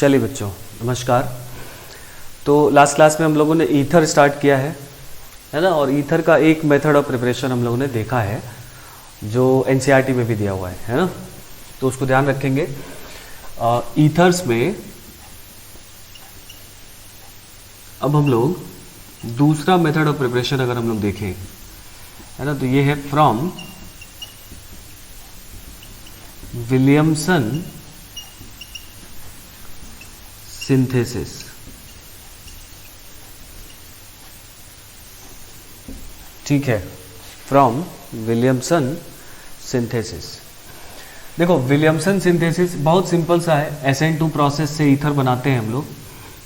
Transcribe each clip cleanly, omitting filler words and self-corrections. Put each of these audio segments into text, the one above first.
चलिए बच्चों, नमस्कार। तो लास्ट क्लास में हम लोगों ने ईथर स्टार्ट किया है ना, और ईथर का एक मेथड ऑफ प्रिपरेशन हम लोगों ने देखा है जो एनसीईआरटी में भी दिया हुआ है ना, तो उसको ध्यान रखेंगे। ईथर्स में अब हम लोग दूसरा मेथड ऑफ प्रिपरेशन अगर हम लोग देखें है ना, तो ये है फ्रॉम विलियमसन सिंथेसिस। ठीक है, फ्रॉम विलियमसन सिंथेसिस। देखो, विलियमसन सिंथेसिस बहुत सिंपल सा है। SN2 प्रोसेस से ईथर बनाते हैं हम लोग।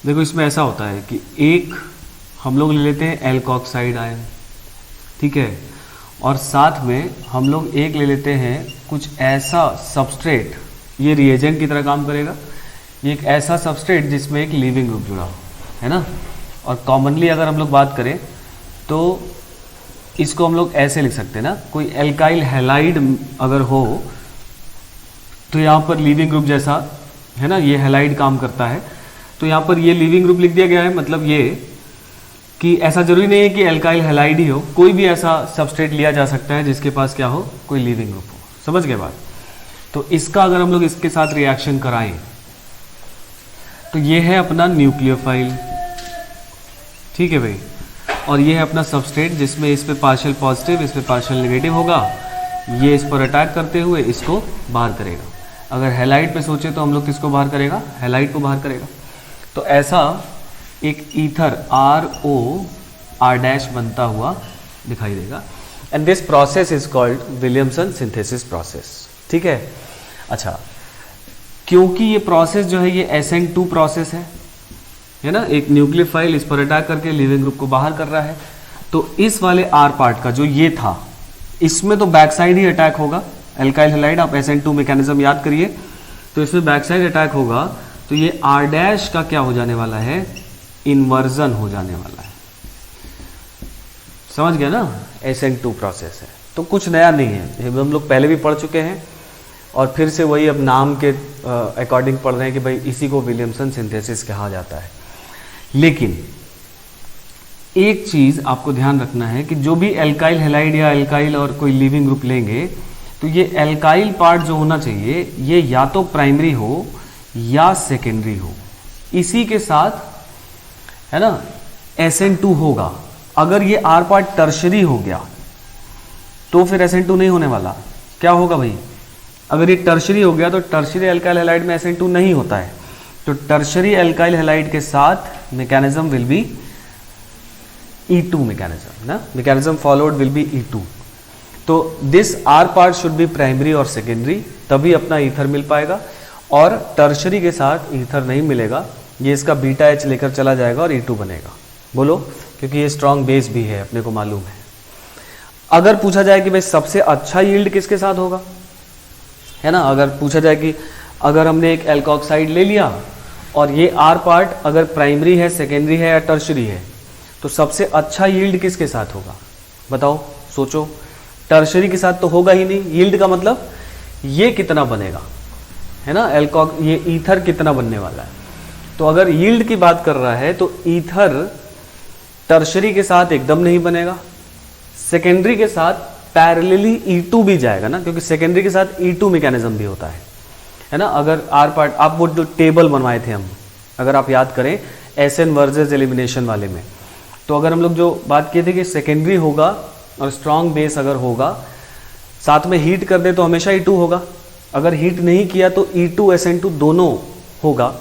देखो, इसमें ऐसा होता है कि एक हम लोग ले लेते हैं एल्कोक्साइड आयन, ठीक है, और साथ में हम लोग एक ले लेते हैं कुछ ऐसा सबस्ट्रेट, ये रिएजेंट की तरह काम करेगा। ये एक ऐसा सबस्ट्रेट जिसमें एक लीविंग ग्रुप जुड़ा हो, है ना। और कॉमनली अगर हम लोग बात करें तो इसको हम लोग ऐसे लिख सकते हैं ना, कोई एल्काइल हैलाइड अगर हो तो यहाँ पर लीविंग ग्रुप जैसा है ना, ये हैलाइड काम करता है, तो यहाँ पर ये लीविंग ग्रुप लिख दिया गया है। मतलब ये कि ऐसा जरूरी नहीं है कि एल्काइल हैलाइड ही हो, कोई भी ऐसा सबस्ट्रेट लिया जा सकता है जिसके पास क्या हो, कोई लीविंग ग्रुप हो। समझ गए बात? तो इसका अगर हम लोग इसके साथ रिएक्शन कराएं तो ये है अपना न्यूक्लियोफाइल, ठीक है भाई, और ये है अपना सबस्ट्रेट जिसमें इस पे पार्शियल पॉजिटिव, इस पे पार्शियल नेगेटिव होगा। ये इस पर अटैक करते हुए इसको बाहर करेगा। अगर हैलाइड पे सोचे तो हम लोग किसको बाहर करेगा, हैलाइड को बाहर करेगा। तो ऐसा एक ईथर ROR' बनता हुआ दिखाई देगा। And this process is called Williamson synthesis process. ठीक है, अच्छा, क्योंकि ये प्रोसेस जो है ये SN2 प्रोसेस है ना, एक न्यूक्लियोफाइल इस पर अटैक करके लिविंग ग्रुप को बाहर कर रहा है, तो इस वाले R पार्ट का जो ये था, इसमें तो बैक साइड ही अटैक होगा। एल्काइल हैलाइड, आप SN2 मैकेनिज्म याद करिए, तो इसमें बैक साइड अटैक होगा, तो ये R' का क्या हो जाने वाला है, इन्वर्जन हो जाने वाला है। समझ गया ना, SN2 प्रोसेस है, तो कुछ नया नहीं है, हम लोग पहले भी पढ़ चुके हैं और फिर से वही अब नाम के अकॉर्डिंग पढ़ रहे हैं कि भाई इसी को विलियमसन सिंथेसिस कहा जाता है। लेकिन एक चीज आपको ध्यान रखना है कि जो भी एल्काइल हैलाइड या एल्काइल और कोई लिविंग ग्रुप लेंगे, तो ये एल्काइल पार्ट जो होना चाहिए ये या तो प्राइमरी हो या सेकेंडरी हो, इसी के साथ है ना SN2 होगा। अगर ये R पार्ट टर्शरी हो गया तो फिर SN2 नहीं होने वाला। क्या होगा भाई, अगर ये टर्शरी हो गया तो टर्शरी एल्काइल हैलाइड में SN2 नहीं होता है, तो टर्शरी एल्काइल हैलाइड के साथ mechanism will be E2 mechanism ना, mechanism followed will be E2। तो this R part should be primary और सेकेंडरी, तभी अपना ईथर मिल पाएगा। और टर्शरी के साथ ईथर नहीं मिलेगा, ये इसका बीटा H लेकर चला जाएगा और E2 बनेगा। बोलो, क्योंकि ये स्ट्रॉन्ग बेस भी है, अपने को मालूम है। अगर पूछा जाए कि भाई सबसे अच्छा यील्ड किसके साथ होगा, है ना, अगर पूछा जाए कि अगर हमने एक एल्कोक्साइड ले लिया और ये R पार्ट अगर प्राइमरी है, सेकेंडरी है या टर्शरी है, तो सबसे अच्छा यील्ड किसके साथ होगा, बताओ, सोचो। टर्शरी के साथ तो होगा ही नहीं। यील्ड का मतलब ये कितना बनेगा, है ना, ये ईथर कितना बनने वाला है। तो अगर यील्ड की बात कर रहा है तो ईथर टर्शरी के साथ एकदम नहीं बनेगा, सेकेंडरी के साथ पैरेलली E2 भी जाएगा ना, क्योंकि सेकेंडरी के साथ E2 मैकेनिज्म भी होता है ना। अगर R पार्ट, आप वो जो टेबल बनवाए थे हम, अगर आप याद करें SN वर्सेस एलिमिनेशन वाले में, तो अगर हम लोग जो बात किए थे कि सेकेंडरी होगा और स्ट्रॉन्ग बेस अगर होगा, साथ में हीट कर दे तो हमेशा E2 होगा। अगर हीट नहीं किया तो E2 SN2 दोनों होगा,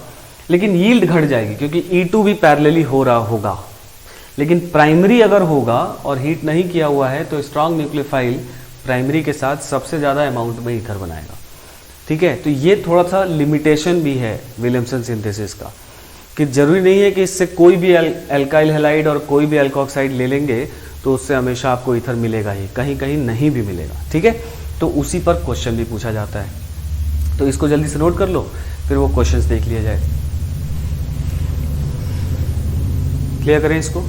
लेकिन यील्ड घट जाएगी क्योंकि E2 भी पैरेलली हो रहा होगा। लेकिन प्राइमरी अगर होगा और हीट नहीं किया हुआ है तो स्ट्रॉन्ग न्यूक्लियोफाइल प्राइमरी के साथ सबसे ज़्यादा अमाउंट में ईथर बनाएगा। ठीक है, तो ये थोड़ा सा लिमिटेशन भी है विलियमसन सिंथेसिस का, कि जरूरी नहीं है कि इससे कोई भी एल्काइल हैलाइड और कोई भी एल्कोक्साइड ले लेंगे तो उससे हमेशा आपको ईथर मिलेगा ही, कहीं कहीं नहीं भी मिलेगा। ठीक है, तो उसी पर क्वेश्चन भी पूछा जाता है, तो इसको जल्दी से नोट कर लो, फिर वो क्वेश्चंस देख लिया जाए। क्लियर करें इसको।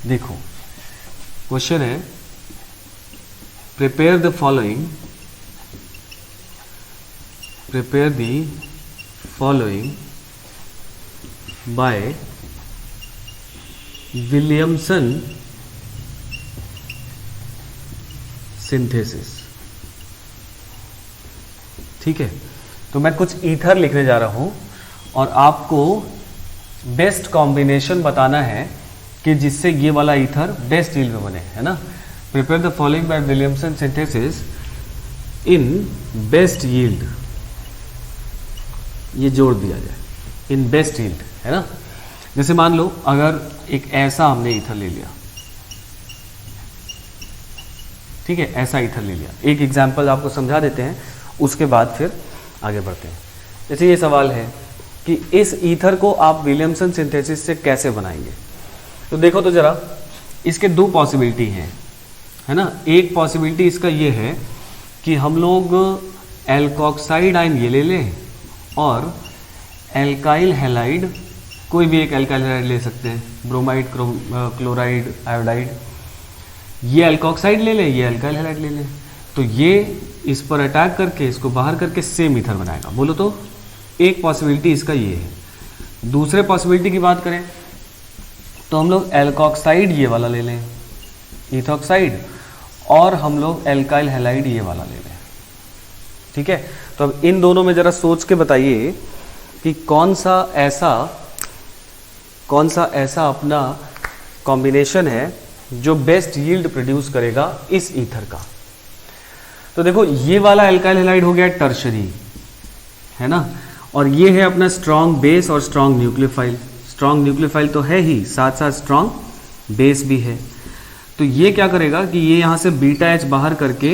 देखो क्वेश्चन है, prepare the following bye Williamson synthesis. ठीक है, तो मैं कुछ ईथर लिखने जा रहा हूं और आपको बेस्ट कॉम्बिनेशन बताना है कि जिससे ये वाला ईथर बेस्ट यील्ड में बने, है ना। Prepare the following bye Williamson synthesis in best yield, ये जोड़ दिया जाए, इन बेस्ट यील्ड, है ना। जैसे मान लो अगर एक ऐसा हमने ईथर ले लिया, ठीक है, ऐसा ईथर ले लिया, एक एग्जाम्पल आपको समझा देते हैं, उसके बाद फिर आगे बढ़ते हैं। जैसे ये सवाल है कि इस ईथर को आप विलियमसन सिंथेसिस से कैसे बनाएंगे। तो देखो तो जरा, इसके दो पॉसिबिलिटी हैं, है ना। एक पॉसिबिलिटी इसका ये है कि हम लोग एल्कोक्साइड आयन ये ले लें और एल्काइल हैलाइड, कोई भी एक एल्काइल हैलाइड ले सकते हैं, ब्रोमाइड, क्लोराइड, आयोडाइड, ये एल्कोक्साइड ले लें, ये एल्काइल हैलाइड ले लें, तो ये इस पर अटैक करके इसको बाहर करके सेम ईथर बनाएगा। बोलो तो एक पॉसिबिलिटी इसका ये है। दूसरे पॉसिबिलिटी की बात करें तो हम लोग एल्कोक्साइड ये वाला ले लें, इथोक्साइड, और हम लोग एल्काइल हैलाइड ये वाला ले लें। ठीक है, तो अब इन दोनों में जरा सोच के बताइए कि कौन सा ऐसा अपना कॉम्बिनेशन है जो बेस्ट यील्ड प्रोड्यूस करेगा इस ईथर का। तो देखो ये वाला एल्काइल हैलाइड हो गया टर्शरी, है ना, और ये है अपना स्ट्रॉन्ग बेस और स्ट्रॉन्ग न्यूक्लियोफाइल। स्ट्रॉन्ग न्यूक्लियोफाइल तो है ही, साथ साथ स्ट्रॉन्ग बेस भी है। तो ये क्या करेगा कि ये यहाँ से बीटा एच बाहर करके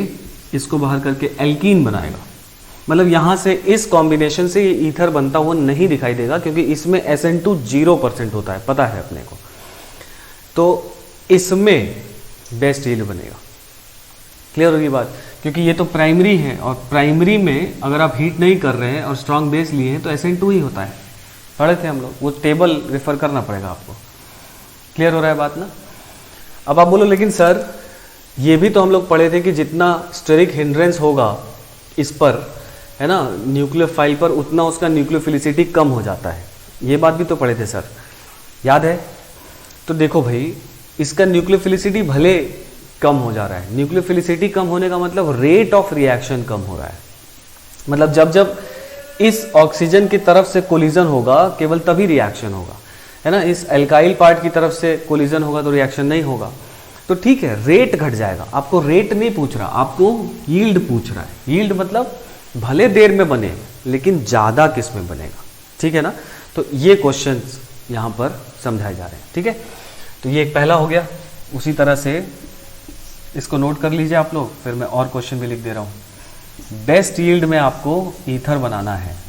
इसको बाहर करके एल्कीन बनाएगा। मतलब यहाँ से इस कॉम्बिनेशन से ये ईथर बनता हुआ नहीं दिखाई देगा, क्योंकि इसमें SN2 0% होता है, पता है अपने को। तो इसमें बेस्ट यील्ड बनेगा। क्लियर होगी बात, क्योंकि ये तो प्राइमरी है, और प्राइमरी में अगर आप हीट नहीं कर रहे हैं और स्ट्रॉन्ग बेस लिए हैं तो SN2 ही होता है। पढ़े थे हम लोग, वो टेबल रेफर करना पड़ेगा आपको। क्लियर हो रहा है बात ना। अब आप बोलो लेकिन सर ये भी तो हम लोग पढ़े थे कि जितना स्टेरिक हिंड्रेंस होगा इस पर, है ना, न्यूक्लियोफाइल पर, उतना उसका न्यूक्लियोफिलिसिटी कम हो जाता है। ये बात भी तो पढ़े थे सर, याद है। तो देखो भाई, इसका न्यूक्लियोफिलिसिटी भले कम हो जा रहा है, न्यूक्लियोफिलिसिटी कम होने का मतलब रेट ऑफ रिएक्शन कम हो रहा है। मतलब जब जब इस ऑक्सीजन की तरफ से कोलिजन होगा केवल तभी रिएक्शन होगा, है ना। इस एल्काइल पार्ट की तरफ से कोलिजन होगा तो रिएक्शन नहीं होगा। तो ठीक है, रेट घट जाएगा। आपको रेट नहीं पूछ रहा, आपको यील्ड पूछ रहा है। यील्ड मतलब भले देर में बने लेकिन ज़्यादा किस में बनेगा, ठीक है ना। तो ये क्वेश्चन यहाँ पर समझाए जा रहे हैं, ठीक है। तो ये एक पहला हो गया। उसी तरह से इसको नोट कर लीजिए आप लोग, फिर मैं और क्वेश्चन भी लिख दे रहा हूँ। बेस्ट यील्ड में आपको ईथर बनाना है।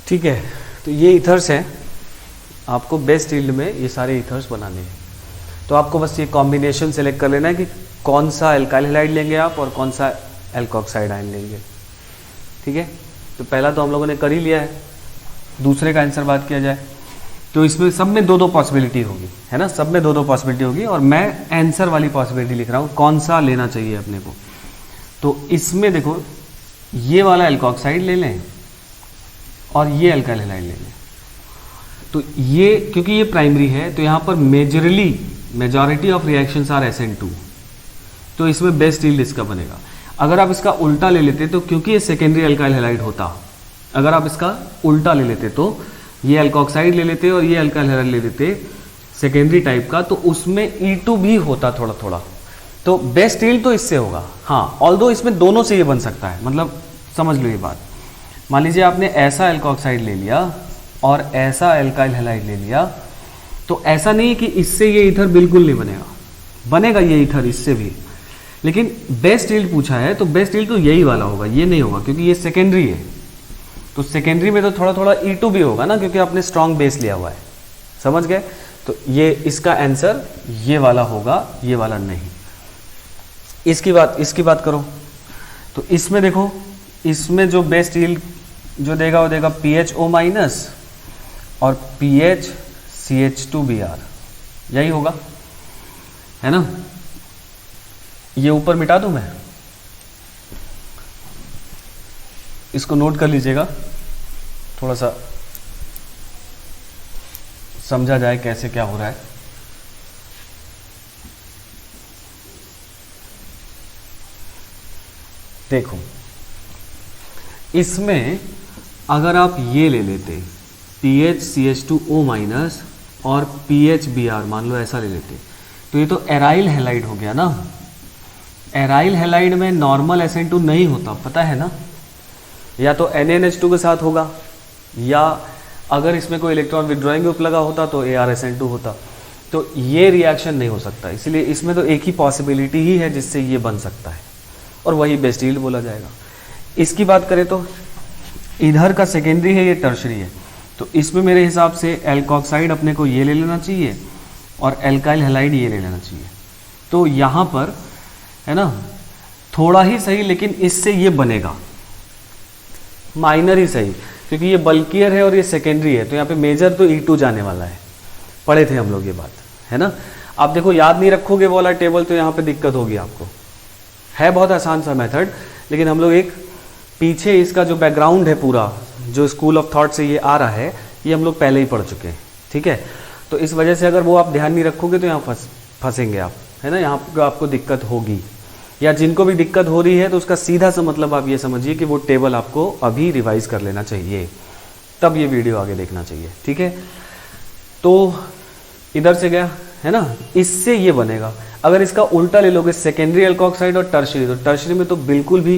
ठीक है, तो ये ईथर्स हैं। आपको बेस्ट यील्ड में ये सारे ईथर्स बनाने हैं। तो आपको बस ये कॉम्बिनेशन सेलेक्ट कर लेना है कि कौन सा एल्काइल हैलाइड लेंगे आप और कौन सा एल्कोक्साइड आयन लेंगे, ठीक है। तो पहला तो हम लोगों ने कर ही लिया है, दूसरे का आंसर बात किया जाए तो इसमें सब में दो दो पॉसिबिलिटी होगी, है ना, सब में दो दो पॉसिबिलिटी होगी और मैं आंसर वाली पॉसिबिलिटी लिख रहा हूँ कौन सा लेना चाहिए अपने को। तो इसमें देखो ये वाला एल्कोक्साइड ले लें और ये अल्काइल हैलाइड ले लें। तो ये क्योंकि ये प्राइमरी है तो यहाँ पर majority of reactions are SN2, तो इसमें बेस्ट यील्ड इसका बनेगा। अगर आप इसका उल्टा ले लेते तो क्योंकि ये सेकेंडरी अल्काइल हैलाइड होता, अगर आप इसका उल्टा ले लेते तो ये एल्कोक्साइड ले लेते और ये अल्काइल हैलाइड ले लेते सेकेंडरी टाइप का, तो उसमें E2 भी होता थोड़ा थोड़ा, तो बेस्ट यील्ड तो इससे होगा। हाँ, ऑल्दो इसमें दोनों से ये बन सकता है, मतलब समझ लो ये बात। मान लीजिए आपने ऐसा एल्कोक्साइड ले लिया और ऐसा अल्काइल हैलाइड ले लिया, तो ऐसा नहीं है कि इससे ये ईथर बिल्कुल नहीं बनेगा, बनेगा ये ईथर इससे भी, लेकिन बेस्ट यील्ड पूछा है तो बेस्ट यील्ड तो यही वाला होगा, ये नहीं होगा क्योंकि ये सेकेंडरी है। तो सेकेंडरी में तो थोड़ा थोड़ा E2 भी होगा ना, क्योंकि आपने स्ट्रॉन्ग बेस लिया हुआ है, समझ गए। तो ये इसका आंसर ये वाला होगा, ये वाला नहीं। इसकी बात करो तो इसमें देखो, इसमें जो बेस्ट यील्ड जो देगा वो देगा PHO माइनस और PHCH2Br, यही होगा, है ना। ये ऊपर मिटा दूं मैं, इसको नोट कर लीजिएगा, थोड़ा सा समझा जाए कैसे क्या हो रहा है। देखो इसमें अगर आप ये ले लेते PHCH2O माइनस और PHBr, मान लो ऐसा ले लेते, तो ये तो एराइल हैलाइड हो गया ना। एराइल हैलाइड में नॉर्मल SN2 नहीं होता, पता है ना, या तो NaNH2 के साथ होगा, या अगर इसमें कोई इलेक्ट्रॉन विड्रॉइंग ग्रुप लगा होता तो ArSN2 होता। तो ये रिएक्शन नहीं हो सकता, इसलिए इसमें तो एक ही पॉसिबिलिटी ही है जिससे ये बन सकता है और वही बेस्ट यील्ड बोला जाएगा। इसकी बात करें तो इधर का सेकेंडरी है, ये टर्शरी है, तो इसमें मेरे हिसाब से एल्कोक्साइड अपने को ये ले लेना चाहिए और एल्काइल हैलाइड ये ले लेना चाहिए। तो यहाँ पर है ना, थोड़ा ही सही, लेकिन इससे ये बनेगा, माइनर ही सही, क्योंकि ये बल्कियर है और ये सेकेंडरी है, तो यहाँ पे मेजर तो E2 जाने वाला है, पढ़े थे हम लोग ये बात, है ना। आप देखो याद नहीं रखोगे वो वाला टेबल तो यहाँ पे दिक्कत होगी आपको। है बहुत आसान सा मेथड, लेकिन हम लोग एक पीछे इसका जो बैकग्राउंड है पूरा, जो स्कूल ऑफ थॉट से ये आ रहा है, ये हम लोग पहले ही पढ़ चुके हैं, ठीक है। तो इस वजह से अगर वो आप ध्यान नहीं रखोगे तो यहाँ फंसेंगे आप, है ना, यहाँ पर आपको दिक्कत होगी। या जिनको भी दिक्कत हो रही है तो उसका सीधा सा मतलब आप ये समझिए कि वो टेबल आपको अभी रिवाइज कर लेना चाहिए, तब ये वीडियो आगे देखना चाहिए, ठीक है। तो इधर से गया, है ना, इससे ये बनेगा। अगर इसका उल्टा ले लोगे सेकेंडरी एल्कोक्साइड और टर्शरी, तो टर्शरी में तो बिल्कुल भी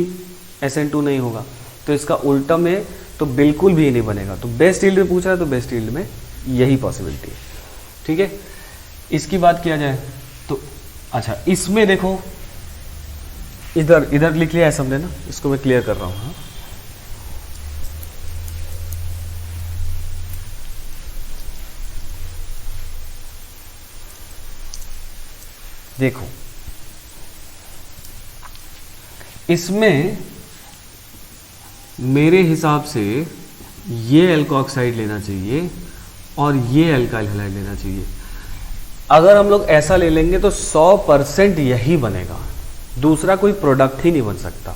SN2 नहीं होगा, तो इसका उल्टा में तो बिल्कुल भी नहीं बनेगा। तो बेस्ट यील्ड में पूछ रहा है तो बेस्ट यील्ड में यही पॉसिबिलिटी है, ठीक है। इसकी बात किया जाए तो अच्छा, इसमें देखो इधर लिख लिया है सबने ना, इसको मैं क्लियर कर रहा हूँ। हाँ, देखो इसमें मेरे हिसाब से ये एल्कोक्साइड लेना चाहिए और ये अल्काइल हैलाइड लेना चाहिए। अगर हम लोग ऐसा ले लेंगे तो 100% यही बनेगा, दूसरा कोई प्रोडक्ट ही नहीं बन सकता,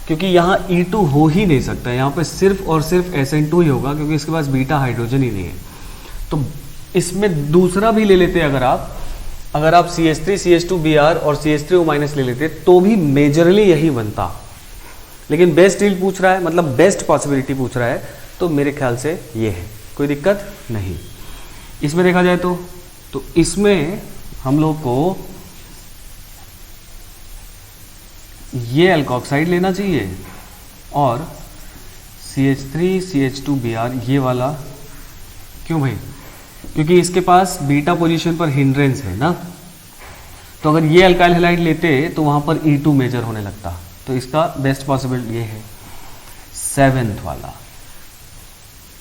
क्योंकि यहाँ E2 हो ही नहीं सकता, यहाँ पे सिर्फ और सिर्फ SN2 ही होगा, क्योंकि इसके पास बीटा हाइड्रोजन ही नहीं है। तो इसमें दूसरा भी ले लेते अगर आप CH3 CH2Br और CH3O माइनस ले लेते तो भी मेजरली यही बनता, लेकिन बेस्ट यील्ड पूछ रहा है, मतलब बेस्ट पॉसिबिलिटी पूछ रहा है, तो मेरे ख्याल से ये है, कोई दिक्कत नहीं। इसमें देखा जाए तो इसमें हम लोग को ये एल्कोक्साइड लेना चाहिए और CH3 CH2Br ये वाला, क्यों भाई, क्योंकि इसके पास बीटा पोजीशन पर हिंड्रेंस है ना, तो अगर ये अल्काइल हैलाइड लेते तो वहां पर E2 मेजर होने लगता, तो इसका बेस्ट पॉसिबल ये है 7th वाला,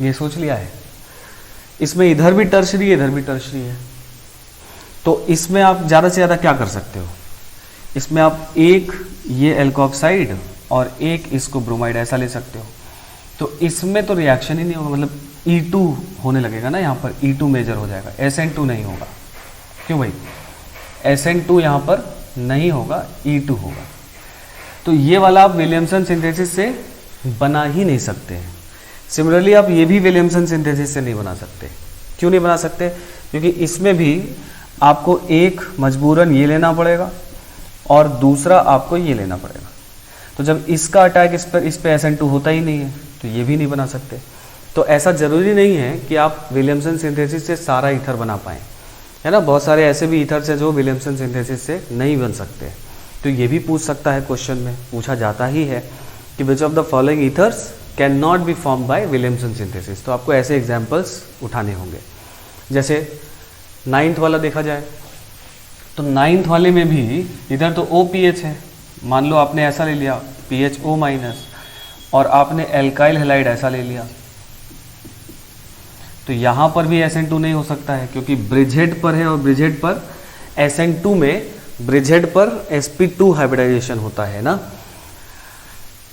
ये सोच लिया है। इसमें इधर भी टर्शरी है, इधर भी टर्शरी है, तो इसमें आप ज़्यादा से ज़्यादा क्या कर सकते हो, इसमें आप एक ये एल्कोक्साइड और एक इसको ब्रोमाइड ऐसा ले सकते हो, तो इसमें तो रिएक्शन ही नहीं होगा, मतलब E2 होने लगेगा ना, यहाँ पर E2 मेजर हो जाएगा, SN2 नहीं होगा। क्यों भाई? SN2 यहाँ पर नहीं होगा, E2 होगा। तो ये वाला आप विलियमसन सिंथेसिस से बना ही नहीं सकते हैं। सिमिलरली आप ये भी विलियमसन सिंथेसिस से नहीं बना सकते। क्यों नहीं बना सकते? क्योंकि इसमें भी आपको एक मजबूरन ये लेना पड़ेगा और दूसरा आपको ये लेना पड़ेगा। तो जब इसका अटैक इस पे SN2 होता ही नहीं है, तो ये भी नहीं बना सकते। तो ऐसा ज़रूरी नहीं है कि आप विलियमसन सिंथेसिस से सारा ईथर बना पाएँ, है ना। बहुत सारे ऐसे भी ईथर्स हैं जो विलियमसन सिंथेसिस से नहीं बन सकते। तो ये भी पूछ सकता है, क्वेश्चन में पूछा जाता ही है कि which of the following ethers can not be form by Williamson synthesis. तो आपको ऐसे एग्जाम्पल्स उठाने होंगे। जैसे 9th वाला देखा जाए तो 9th वाले में भी इधर तो OPH है, मान लो आपने ऐसा ले लिया PHO- और आपने एल्काइल हैलाइड ऐसा ले लिया, तो यहाँ पर भी SN2 नहीं हो सकता है क्योंकि ब्रिजहेड पर है और ब्रिजहेड पर SN2 में ब्रिजहेड पर sp2 हाइब्रिडाइजेशन होता है ना,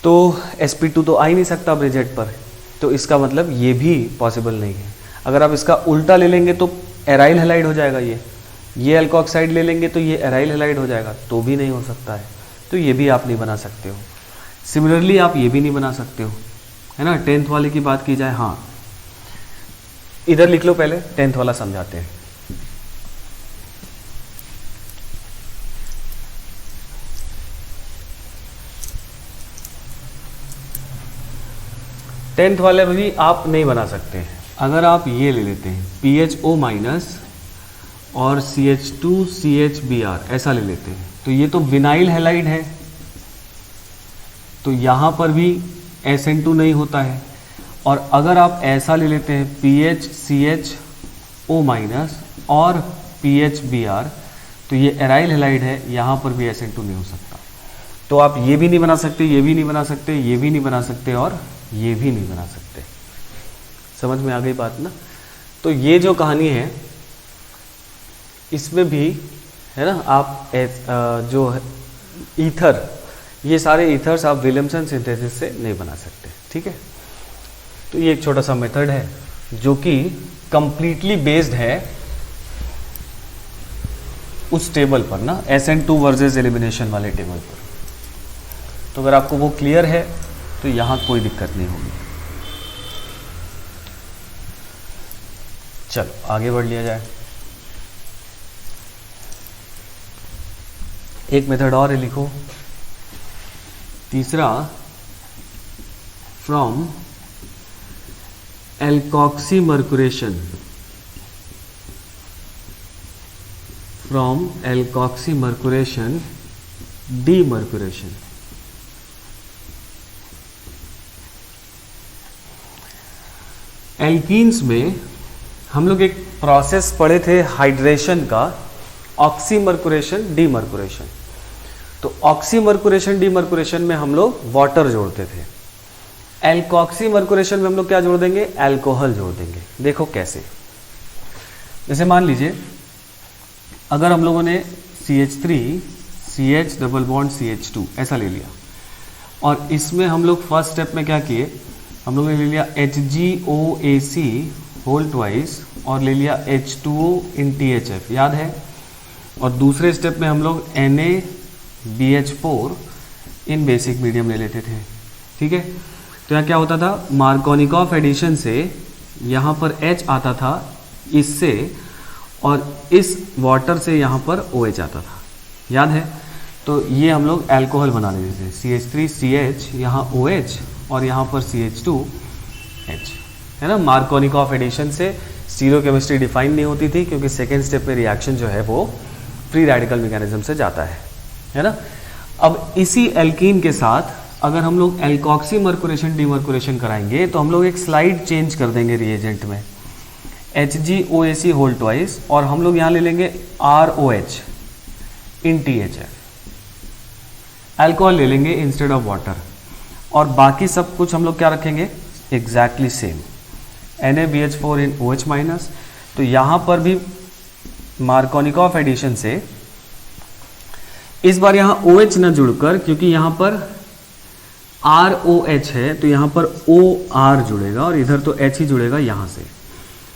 तो sp2 तो आ ही नहीं सकता ब्रिजहेड पर। तो इसका मतलब ये भी पॉसिबल नहीं है। अगर आप इसका उल्टा ले लेंगे तो एराइल हैलाइड हो जाएगा, ये एल्कोक्साइड ले लेंगे तो ये एराइल हैलाइड हो जाएगा, तो भी नहीं हो सकता है। तो ये भी आप नहीं बना सकते हो। सिमिलरली आप ये भी नहीं बना सकते हो, है ना। 10th वाले की बात की जाए, हाँ इधर लिख लो, पहले 10th वाला समझाते हैं। टेंथ वाले भी आप नहीं बना सकते हैं। अगर आप ये ले लेते हैं PHO- और CH2CHBr ऐसा ले लेते हैं, तो ये तो विनाइल हैलाइड है, तो यहाँ पर भी SN2 नहीं होता है। और अगर आप ऐसा ले लेते हैं PHCHO- और PHBr, तो ये एराइल हैलाइड है, यहाँ पर भी SN2 नहीं हो सकता। तो आप ये भी नहीं बना सकते, ये भी नहीं बना सकते, ये भी नहीं बना सकते और ये भी नहीं बना सकते। समझ में आ गई बात ना। तो ये जो कहानी है इसमें भी, है ना, आप जो ईथर, ये सारे ईथर्स आप विलियमसन सिंथेसिस से नहीं बना सकते, ठीक है। तो ये एक छोटा सा मेथड है जो कि कंप्लीटली बेस्ड है उस टेबल पर ना, SN2 वर्सेस एलिमिनेशन वाले टेबल पर। तो अगर आपको वो क्लियर है तो यहाँ कोई दिक्कत नहीं होगी। चलो आगे बढ़ लिया जाए। एक मेथड और है, लिखो तीसरा, फ्रॉम एल्कोक्सीमर्कुरेशन, फ्रॉम एल्कोक्सीमर्कुरेशन डीमर्कुरेशन। एल्कीन्स में हम लोग एक प्रोसेस पढ़े थे हाइड्रेशन का, ऑक्सीमर्कुरेशन डीमर्कुरेशन। तो ऑक्सीमर्कुरेशन डीमर्कुरेशन में हम लोग वाटर जोड़ते थे। एल्कोक्सीमर्कुरेशन में हम लोग क्या जोड़ देंगे? अल्कोहल जोड़ देंगे। देखो कैसे। जैसे मान लीजिए अगर हम लोगों ने CH3 CH double bond CH2 ऐसा ले लिया, और इसमें हम लोग फर्स्ट स्टेप में क्या किए, हम लोगों ने ले लिया HgOAC होल ट्वाइस और ले लिया H2O इन THF, याद है। और दूसरे स्टेप में हम लोग NaBH4 इन बेसिक मीडियम ले लेते थे, ठीक है। तो यहाँ क्या होता था, मार्कोनिकॉफ एडिशन से यहाँ पर H आता था इससे, और इस वाटर से यहाँ पर OH आता था, याद है। तो ये हम लोग अल्कोहल बना लेते थे, CH3CH यहाँ OH और यहाँ पर CH2H, है ना। मार्कोनिकॉफ एडिशन से स्टीरियोकेमिस्ट्री डिफाइन नहीं होती थी क्योंकि सेकेंड स्टेप में रिएक्शन जो है वो फ्री रेडिकल मैकेनिज्म से जाता है ना। अब इसी एल्कीन के साथ अगर हम लोग एल्कोक्सीमर्कुरेशन डीमर्कुरेशन कराएंगे तो हम लोग एक स्लाइड चेंज कर देंगे रिएजेंट में, HgOAC होल ट्वाइस, और हम लोग यहाँ ले लेंगे ROH इन THF, अल्कोहल ले लेंगे इंस्टेड ऑफ वाटर, और बाकी सब कुछ हम लोग क्या रखेंगे, एग्जैक्टली सेम, NaBH4 इन OH माइनस। तो यहाँ पर भी मार्कोनिकॉफ एडिशन से इस बार यहाँ OH न जुड़कर, क्योंकि यहाँ पर ROH है तो यहाँ पर OR जुड़ेगा और इधर तो H ही जुड़ेगा यहाँ से,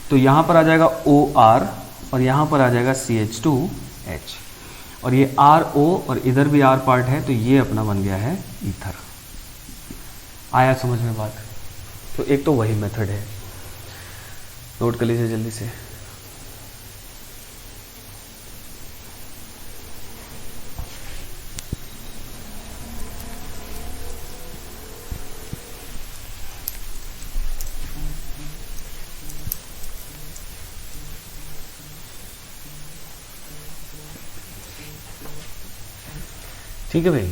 तो यहाँ पर आ जाएगा OR और यहाँ पर आ जाएगा CH2H और ये RO और इधर भी R पार्ट है तो ये अपना बन गया है ईथर। आया समझ में बात? तो एक तो वही मेथड है, नोट कर लीजिए जल्दी से। ठीक है भाई,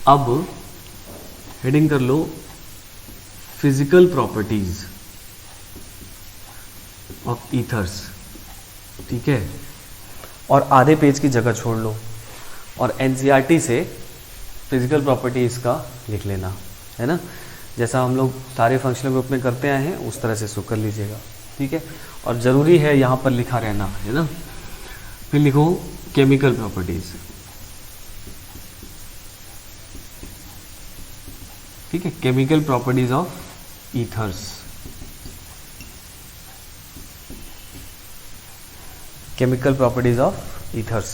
अब हेडिंग कर लो फिजिकल प्रॉपर्टीज ऑफ ईथर्स। ठीक है, और आधे पेज की जगह छोड़ लो और एनसीईआरटी से फिजिकल प्रॉपर्टीज का लिख लेना, है ना, जैसा हम लोग सारे फंक्शनल ग्रुप में करते आए हैं उस तरह से इसको कर लीजिएगा। ठीक है, और ज़रूरी है यहाँ पर लिखा रहना, है ना। फिर लिखो केमिकल प्रॉपर्टीज। ठीक है, chemical properties of ethers. Chemical properties of ethers.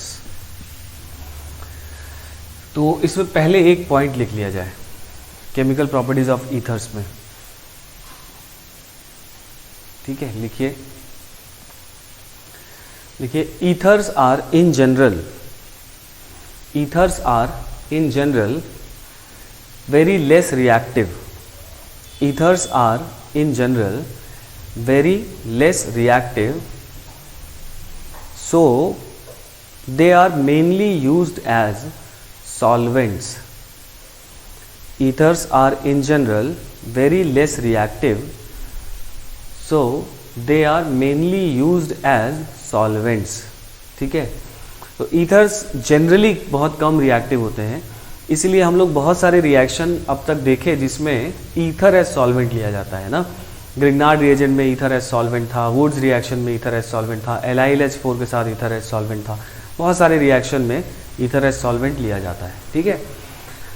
तो इसमें पहले एक पॉइंट लिख लिया जाए केमिकल प्रॉपर्टीज ऑफ ईथर्स में। ठीक है, लिखिए ethers are in general, ethers are in general very less reactive. Ethers are in general very less reactive, so they are mainly used as solvents. Ethers are in general very less reactive, so they are mainly used as solvents. ठीक है, तो ethers generally बहुत कम reactive होते हैं, इसीलिए हम लोग बहुत सारे रिएक्शन अब तक देखे जिसमें ईथर एज सॉल्वेंट लिया जाता है ना। ग्रिग्नार्ड रिएजेंट में ईथर एज सॉल्वेंट था, वुड्स रिएक्शन में ईथर एज सॉल्वेंट था, LiLH4 के साथ ईथर एज सॉल्वेंट था। बहुत सारे रिएक्शन में ईथर एज सॉल्वेंट लिया जाता है। ठीक है,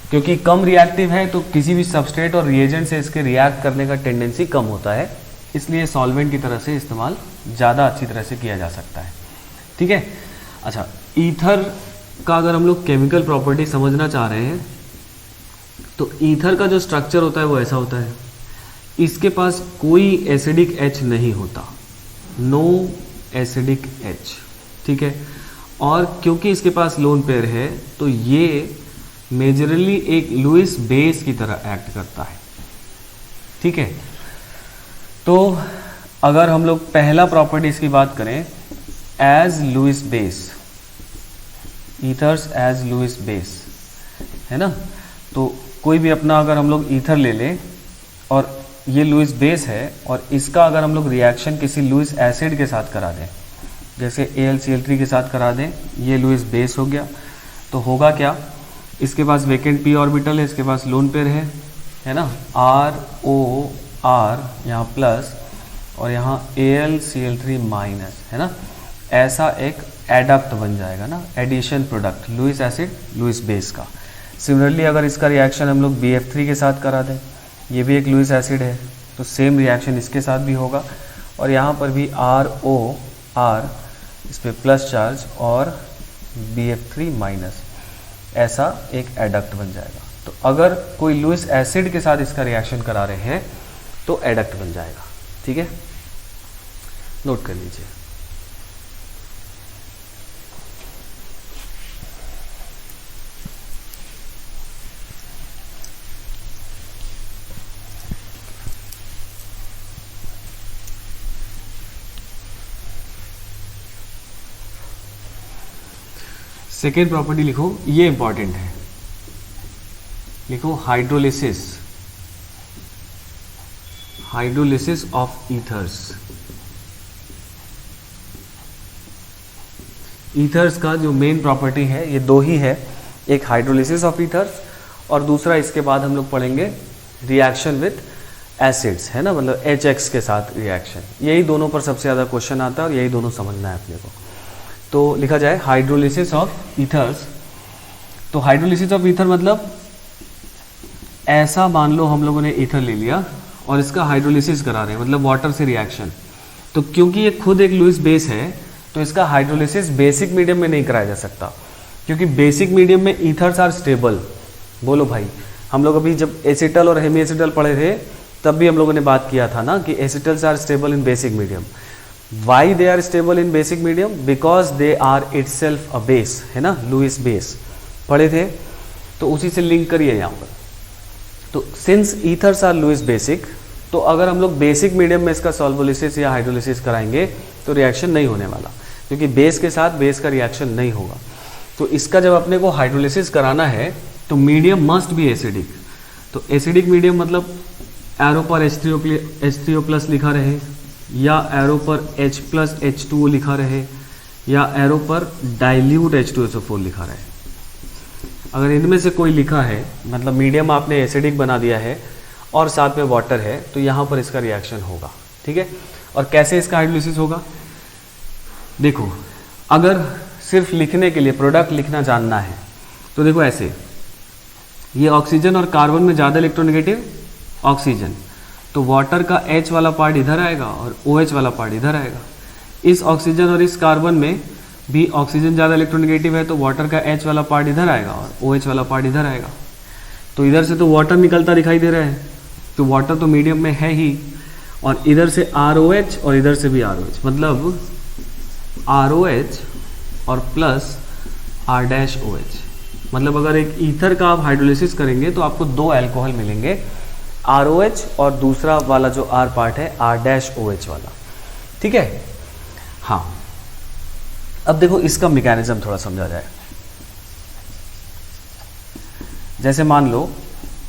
क्योंकि कम रिएक्टिव है तो किसी भी सबस्ट्रेट और रिएजेंट से इसके रिएक्ट करने का टेंडेंसी कम होता है, इसलिए सॉल्वेंट की तरह से इस्तेमाल ज़्यादा अच्छी तरह से किया जा सकता है। ठीक है, अच्छा, ईथर का अगर हम लोग केमिकल प्रॉपर्टी समझना चाह रहे हैं तो ईथर का जो स्ट्रक्चर होता है वो ऐसा होता है, इसके पास कोई एसिडिक H नहीं होता, नो एसिडिक H। ठीक है, और क्योंकि इसके पास लोन पेयर है तो ये मेजरली एक लुईस बेस की तरह एक्ट करता है। ठीक है, तो अगर हम लोग पहला प्रॉपर्टी इसकी बात करें, as Lewis base, ethers as Lewis base, है ना। तो कोई भी अपना अगर हम लोग ईथर ले लें और ये लुईस बेस है और इसका अगर हम लोग रिएक्शन किसी लुईस एसिड के साथ करा दें, जैसे AlCl3 के साथ करा दें, ये लुईस बेस हो गया, तो होगा क्या, इसके पास वेकेंट p ऑर्बिटल है, इसके पास लोन पेयर है ना, ROR यहाँ प्लस और यहाँ AlCl3 माइनस, है ना। ऐसा एक एडक्ट बन जाएगा ना, addition product Lewis acid Lewis base का। सिमिलरली अगर इसका रिएक्शन हम लोग BF3 के साथ करा दें, ये भी एक लुईस एसिड है, तो सेम रिएक्शन इसके साथ भी होगा और यहाँ पर भी ROR, इस पर प्लस चार्ज और BF3 माइनस, ऐसा एक एडक्ट बन जाएगा। तो अगर कोई लुईस एसिड के साथ इसका रिएक्शन करा रहे हैं तो एडक्ट बन जाएगा। ठीक है, नोट कर लीजिए। सेकेंड प्रॉपर्टी लिखो, ये इंपॉर्टेंट है, लिखो hydrolysis, hydrolysis of ethers. Ethers का जो मेन प्रॉपर्टी है ये दो ही है, एक हाइड्रोलिसिस ऑफ ईथर्स और दूसरा इसके बाद हम लोग पढ़ेंगे रिएक्शन विथ एसिड्स, है ना, मतलब HX के साथ रिएक्शन। यही दोनों पर सबसे ज़्यादा क्वेश्चन आता है और यही दोनों समझना है अपने को। तो लिखा जाए हाइड्रोलिसिस ऑफ ईथर्स। तो हाइड्रोलिसिस ऑफ ईथर मतलब ऐसा मान लो हम लोगों ने ईथर ले लिया और इसका हाइड्रोलिसिस करा रहे हैं, मतलब वाटर से रिएक्शन। तो क्योंकि ये खुद एक लुईस बेस है तो इसका हाइड्रोलिसिस बेसिक मीडियम में नहीं कराया जा सकता, क्योंकि बेसिक मीडियम में ईथर्स आर स्टेबल। बोलो भाई, हम लोग अभी जब एसिटल और हेमी एसिटल पढ़े थे तब भी हम लोगों ने बात किया था ना कि acetals are stable in basic medium. Why they are stable in basic medium? Because they are itself a base, है ना, लुईस बेस पढ़े थे, तो उसी से लिंक करिए यहाँ पर। तो since ethers are Lewis basic, तो अगर हम लोग बेसिक मीडियम में इसका सॉल्वोलिसिस या हाइड्रोलिसिस कराएंगे तो रिएक्शन नहीं होने वाला, क्योंकि बेस के साथ बेस का रिएक्शन नहीं होगा। तो इसका जब अपने को हाइड्रोलिसिस कराना है तो मीडियम मस्ट बी एसिडिक। तो एसिडिक मीडियम मतलब एरो पर H3O+ लिखा रहे, या एरो पर H+ H2O लिखा रहे, या एरो पर डाइल्यूट H2SO4 लिखा रहे। अगर इनमें से कोई लिखा है, मतलब मीडियम आपने एसिडिक बना दिया है और साथ में वाटर है, तो यहाँ पर इसका रिएक्शन होगा। ठीक है, और कैसे इसका हाइड्रोलिसिस होगा? देखो, अगर सिर्फ लिखने के लिए प्रोडक्ट लिखना जानना है तो देखो ऐसे, ये ऑक्सीजन और कार्बन में ज़्यादा इलेक्ट्रोनेगेटिव ऑक्सीजन, तो वाटर का H वाला पार्ट इधर आएगा और OH वाला पार्ट इधर आएगा। इस ऑक्सीजन और इस कार्बन में भी ऑक्सीजन ज़्यादा इलेक्ट्रोनेगेटिव है तो वाटर का H वाला पार्ट इधर आएगा और OH वाला पार्ट इधर आएगा। तो इधर से तो वाटर निकलता दिखाई दे रहा है, तो वाटर तो मीडियम में है ही, और इधर से ROH और इधर से भी ROH, मतलब ROH और प्लस R-OH। मतलब अगर एक ईथर का आप हाइड्रोलिसिस करेंगे तो आपको दो अल्कोहल मिलेंगे, ROH और दूसरा वाला जो R पार्ट है R-OH वाला। ठीक है, हाँ। अब देखो इसका मैकेनिज्म थोड़ा समझा जाए। जैसे मान लो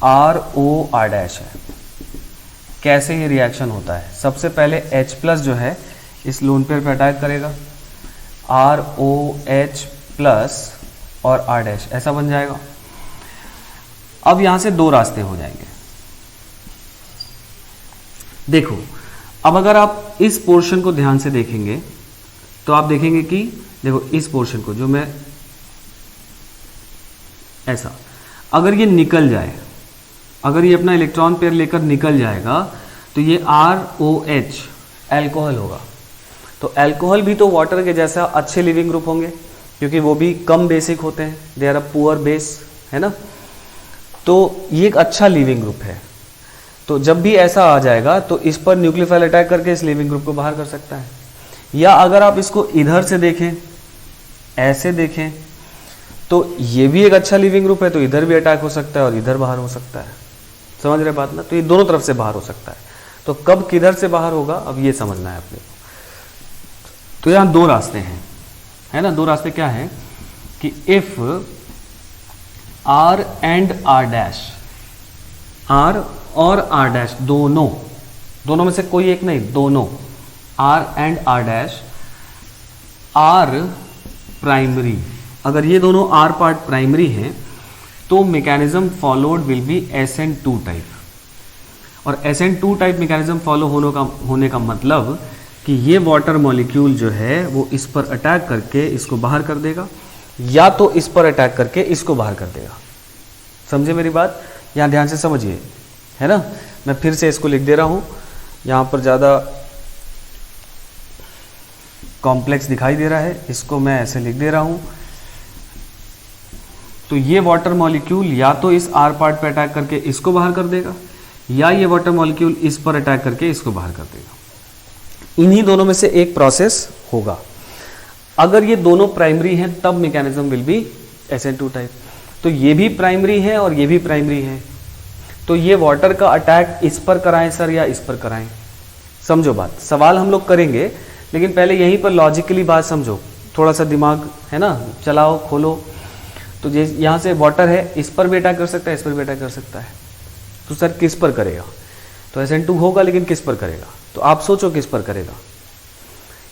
ROR' है, कैसे ये रिएक्शन होता है? सबसे पहले H+ जो है इस लोन पेयर पे अटैक करेगा, ROH+ और R' ऐसा बन जाएगा। अब यहां से दो रास्ते हो जाएंगे। देखो, अब अगर आप इस पोर्शन को ध्यान से देखेंगे तो आप देखेंगे कि देखो इस पोर्शन को, जो मैं ऐसा, अगर ये निकल जाए, अगर ये अपना इलेक्ट्रॉन पेयर लेकर निकल जाएगा तो ये ROH अल्कोहल होगा। तो अल्कोहल भी तो वाटर के जैसा अच्छे लिविंग ग्रुप होंगे, क्योंकि वो भी कम बेसिक होते हैं, they are a poor base, है ना। तो ये एक अच्छा लिविंग ग्रुप है। तो जब भी ऐसा आ जाएगा तो इस पर न्यूक्लियोफाइल अटैक करके इस लिविंग ग्रुप को बाहर कर सकता है। या अगर आप इसको इधर से देखें, ऐसे देखें, तो ये भी एक अच्छा लिविंग ग्रुप है, तो इधर भी अटैक हो सकता है और इधर बाहर हो सकता है। समझ रहे बात ना? तो ये दोनों तरफ से बाहर हो सकता है। तो कब किधर से बाहर होगा, अब ये समझना है अपने को। तो यहाँ दो रास्ते हैं, है ना। दो रास्ते क्या हैं कि if R and R', R और R' दोनों में से कोई एक नहीं, दोनों R and R' are primary, अगर ये दोनों R पार्ट प्राइमरी हैं तो mechanism followed will be SN2 type. और SN2 टाइप मैकेनिज्म फॉलो होने का मतलब कि ये वाटर मॉलिक्यूल जो है वो इस पर अटैक करके इसको बाहर कर देगा, या तो इस पर अटैक करके इसको बाहर कर देगा। समझे मेरी बात? यहाँ ध्यान से समझिए, है ना। मैं फिर से इसको लिख दे रहा हूँ, यहाँ पर ज़्यादा कॉम्प्लेक्स दिखाई दे रहा है, इसको मैं ऐसे लिख दे रहा हूँ। तो ये वाटर मॉलिक्यूल या तो इस R पार्ट पे अटैक करके इसको बाहर कर देगा, या ये वाटर मॉलिक्यूल इस पर अटैक करके इसको बाहर कर देगा। इन्हीं दोनों में से एक प्रोसेस होगा। अगर ये दोनों प्राइमरी हैं तब mechanism will be SN2 type. तो ये भी प्राइमरी है और ये भी प्राइमरी है, तो ये वाटर का अटैक इस पर कराएं सर या इस पर कराएं? समझो बात, सवाल हम लोग करेंगे, लेकिन पहले यहीं पर लॉजिकली बात समझो, थोड़ा सा दिमाग, है ना, चलाओ, खोलो। तो यहाँ से वाटर है, इस पर भी अटैक कर सकता है, इस पर भी अटैक कर सकता है। तो सर किस पर करेगा? तो SN2 होगा, लेकिन किस पर करेगा? तो आप सोचो किस पर करेगा।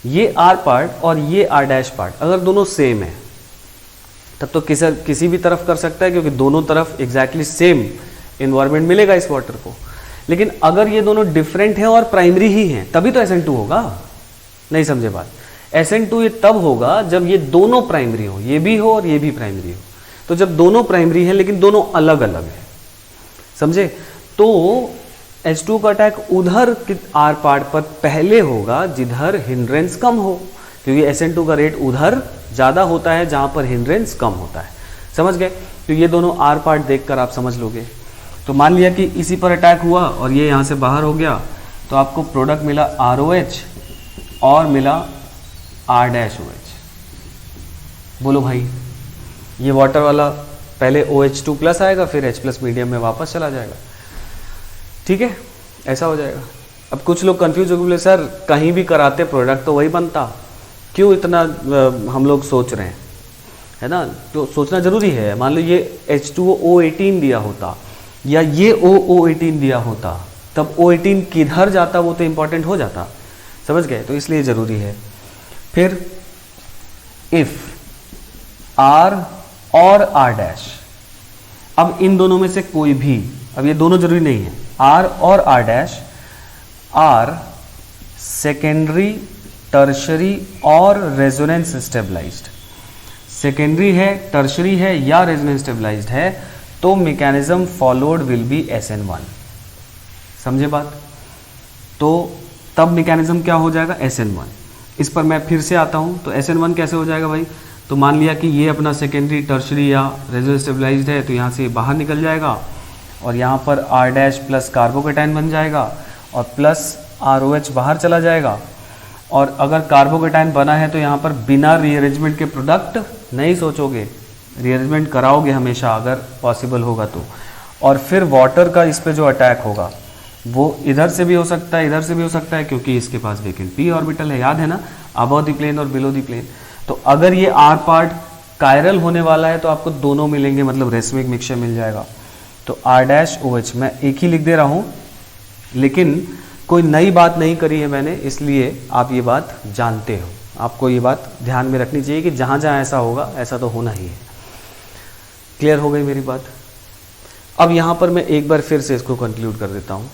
ये R पार्ट और ये R' पार्ट अगर दोनों सेम है तब तो किसी भी तरफ कर सकता है, क्योंकि दोनों तरफ एग्जैक्टली सेम इन्वायरमेंट मिलेगा इस वाटर को। लेकिन अगर ये दोनों डिफरेंट हैं और प्राइमरी ही हैं तभी तो SN2 होगा। नहीं समझे बात? SN2 ये तब होगा जब ये दोनों प्राइमरी हो, ये भी हो और ये भी प्राइमरी हो। तो जब दोनों प्राइमरी हैं लेकिन दोनों अलग अलग हैं, समझे? तो H2 का अटैक उधर आर पार्ट पर पहले होगा जिधर हिंड्रेंस कम हो, क्योंकि SN2 का रेट उधर ज़्यादा होता है जहाँ पर हिंड्रेंस कम होता है। समझ गए? तो ये दोनों आर पार्ट देखकर आप समझ लोगे। तो मान लिया कि इसी पर अटैक हुआ और ये यहाँ से बाहर हो गया, तो आपको प्रोडक्ट मिला ROH और मिला R-OH। बोलो भाई, ये वाटर वाला पहले OH2 प्लस आएगा, फिर H प्लस मीडियम में वापस चला जाएगा। ठीक है, ऐसा हो जाएगा। अब कुछ लोग कंफ्यूज हो गए, बोले सर कहीं भी कराते प्रोडक्ट तो वही बनता, क्यों इतना हम लोग सोच रहे हैं, है ना? तो सोचना जरूरी है। मान लो ये H2O18 दिया होता या ये O18 दिया होता, तब O18 किधर जाता वो तो इंपॉर्टेंट हो जाता। समझ गए? तो इसलिए ज़रूरी है। फिर इफ R और R', अब इन दोनों में से कोई भी, अब ये दोनों जरूरी नहीं है, R और R' आर सेकेंडरी, टर्शरी और रेजोनेंस स्टेबलाइज्ड। सेकेंडरी है, टर्शरी है या रेजोनेंस स्टेबलाइज्ड है, तो mechanism followed will B SN1। समझे बात? तो तब मैकेनिज्म क्या हो जाएगा? SN1। इस पर मैं फिर से आता हूं, तो SN1 कैसे हो जाएगा भाई? तो मान लिया कि ये अपना सेकेंडरी, टर्शरी या रेजोनेंस स्टेबलाइज्ड है, तो यहाँ से बाहर निकल जाएगा और यहाँ पर R' प्लस कार्बोकेटाइन बन जाएगा और प्लस ROH बाहर चला जाएगा। और अगर कार्बोकेटाइन बना है तो यहाँ पर बिना रीअरेंजमेंट के प्रोडक्ट नहीं सोचोगे, रीअरेंजमेंट कराओगे हमेशा अगर पॉसिबल होगा तो। और फिर वाटर का इस पे जो अटैक होगा वो इधर से भी हो सकता है, इधर से भी हो सकता है, क्योंकि इसके पास वेकेंट p ऑर्बिटल है, याद है ना, अबव द प्लेन और बिलो द प्लेन। तो अगर ये R पार्ट कायरल होने वाला है तो आपको दोनों मिलेंगे, मतलब रेसमिक मिक्सचर मिल जाएगा। तो R-OH मैं एक ही लिख दे रहा हूँ, लेकिन कोई नई बात नहीं करी है मैंने, इसलिए आप ये बात जानते हो। आपको ये बात ध्यान में रखनी चाहिए कि जहाँ जहाँ ऐसा होगा ऐसा तो होना ही है। क्लियर हो गई मेरी बात? अब यहाँ पर मैं एक बार फिर से इसको कंक्लूड कर देता हूँ।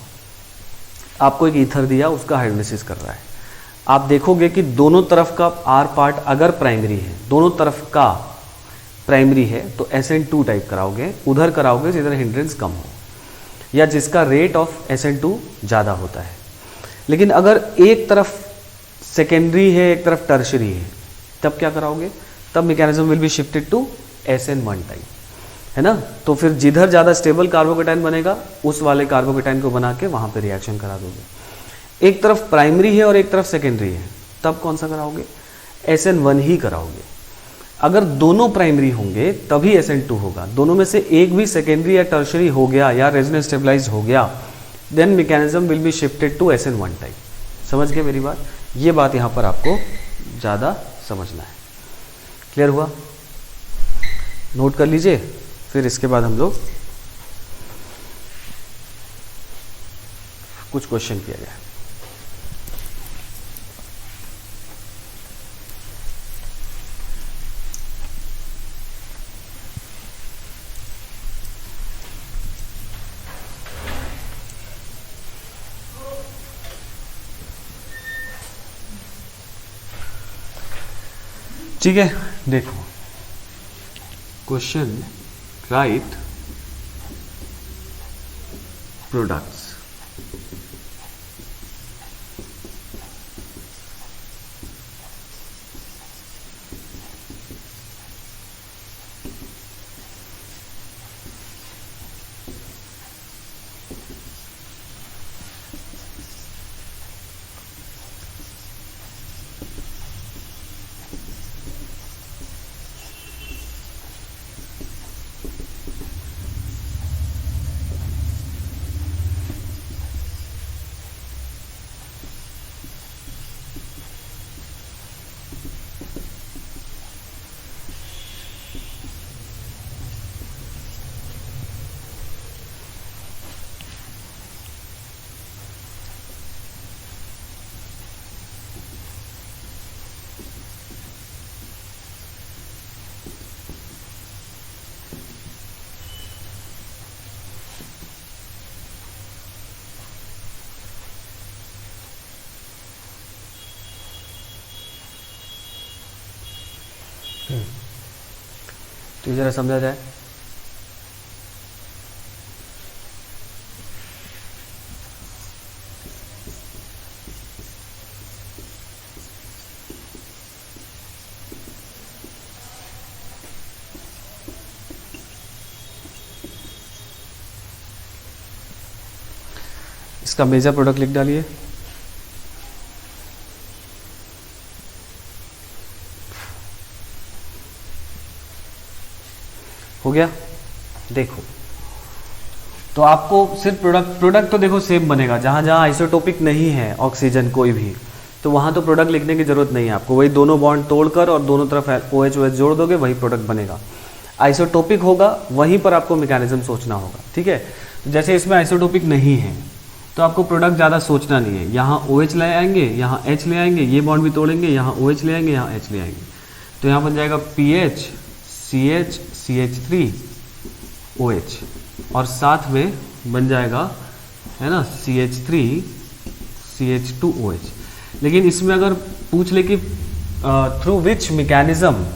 आपको एक ईथर दिया, उसका हाइड्रोलिसिस कर रहा है। आप देखोगे कि दोनों तरफ का R पार्ट अगर प्राइमरी है, दोनों तरफ का प्राइमरी है, तो SN2 टाइप कराओगे, उधर कराओगे जिधर हिंड्रेंस कम हो या जिसका रेट ऑफ SN2 ज़्यादा होता है। लेकिन अगर एक तरफ सेकेंडरी है, एक तरफ टर्शरी है, तब क्या कराओगे? तब mechanism will be shifted to SN1 type, है ना? तो फिर जिधर ज़्यादा स्टेबल कार्बोकेटाइन बनेगा उस वाले कार्बोकेटाइन को बना के वहाँ पे रिएक्शन करा दोगे। एक तरफ प्राइमरी है और एक तरफ सेकेंडरी है, तब कौन सा कराओगे? SN1 ही कराओगे। अगर दोनों प्राइमरी होंगे तभी SN2 होगा। दोनों में से एक भी सेकेंडरी या टर्शरी हो गया या रेजोनेंस स्टेबलाइज्ड हो गया, then mechanism will be shifted to SN1 type. समझ गए मेरी बात? ये बात यहाँ पर आपको ज़्यादा समझना है। क्लियर हुआ? नोट कर लीजिए, फिर इसके बाद हम लोग कुछ क्वेश्चन किया जाए। ठीक है, देखो क्वेश्चन, राइट प्रोडक्ट्स। तो जरा समझा जाए। इसका मेजर प्रोडक्ट लिख डालिए। हो गया। देखो तो आपको सिर्फ प्रोडक्ट तो देखो सेम बनेगा, जहाँ जहाँ आइसोटोपिक नहीं है ऑक्सीजन कोई भी, तो वहाँ तो प्रोडक्ट लिखने की जरूरत नहीं है आपको, वही दोनों बॉन्ड तोड़कर और दोनों तरफ OH OH जोड़ दोगे, वही प्रोडक्ट बनेगा। आइसोटोपिक होगा वहीं पर आपको मैकेनिज्म सोचना होगा, ठीक है। जैसे इसमें आइसोटोपिक नहीं है तो आपको प्रोडक्ट ज़्यादा सोचना नहीं है, यहाँ OH ले आएंगे, यहाँ H ले आएंगे, ये बॉन्ड भी तोड़ेंगे, यहाँ OH ले आएंगे, यहाँ H ले आएंगे, तो यहाँ बन जाएगा PH CH CH3 OH, और साथ में बन जाएगा, है ना, CH3 CH2 OH। लेकिन इसमें अगर पूछ ले कि through which mechanism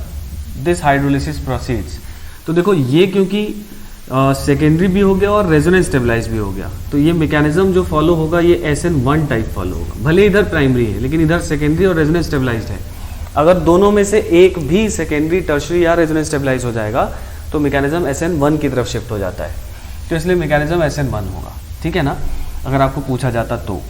this hydrolysis proceeds, तो देखो ये क्योंकि सेकेंडरी भी हो गया और रेजोनेंस स्टेबलाइज भी हो गया, तो ये मैकेनिज्म जो फॉलो होगा ये SN1 टाइप फॉलो होगा। भले इधर प्राइमरी है लेकिन इधर सेकेंडरी और रेजोनेंस स्टेबलाइज्ड है। अगर दोनों में से एक भी सेकेंडरी, टर्शरी या रेजोनेंस स्टेबलाइज हो जाएगा तो मैकेनिज्म SN1 की तरफ शिफ्ट हो जाता है, तो इसलिए मैकेनिज्म SN1 होगा, ठीक है ना। अगर आपको पूछा जाता तो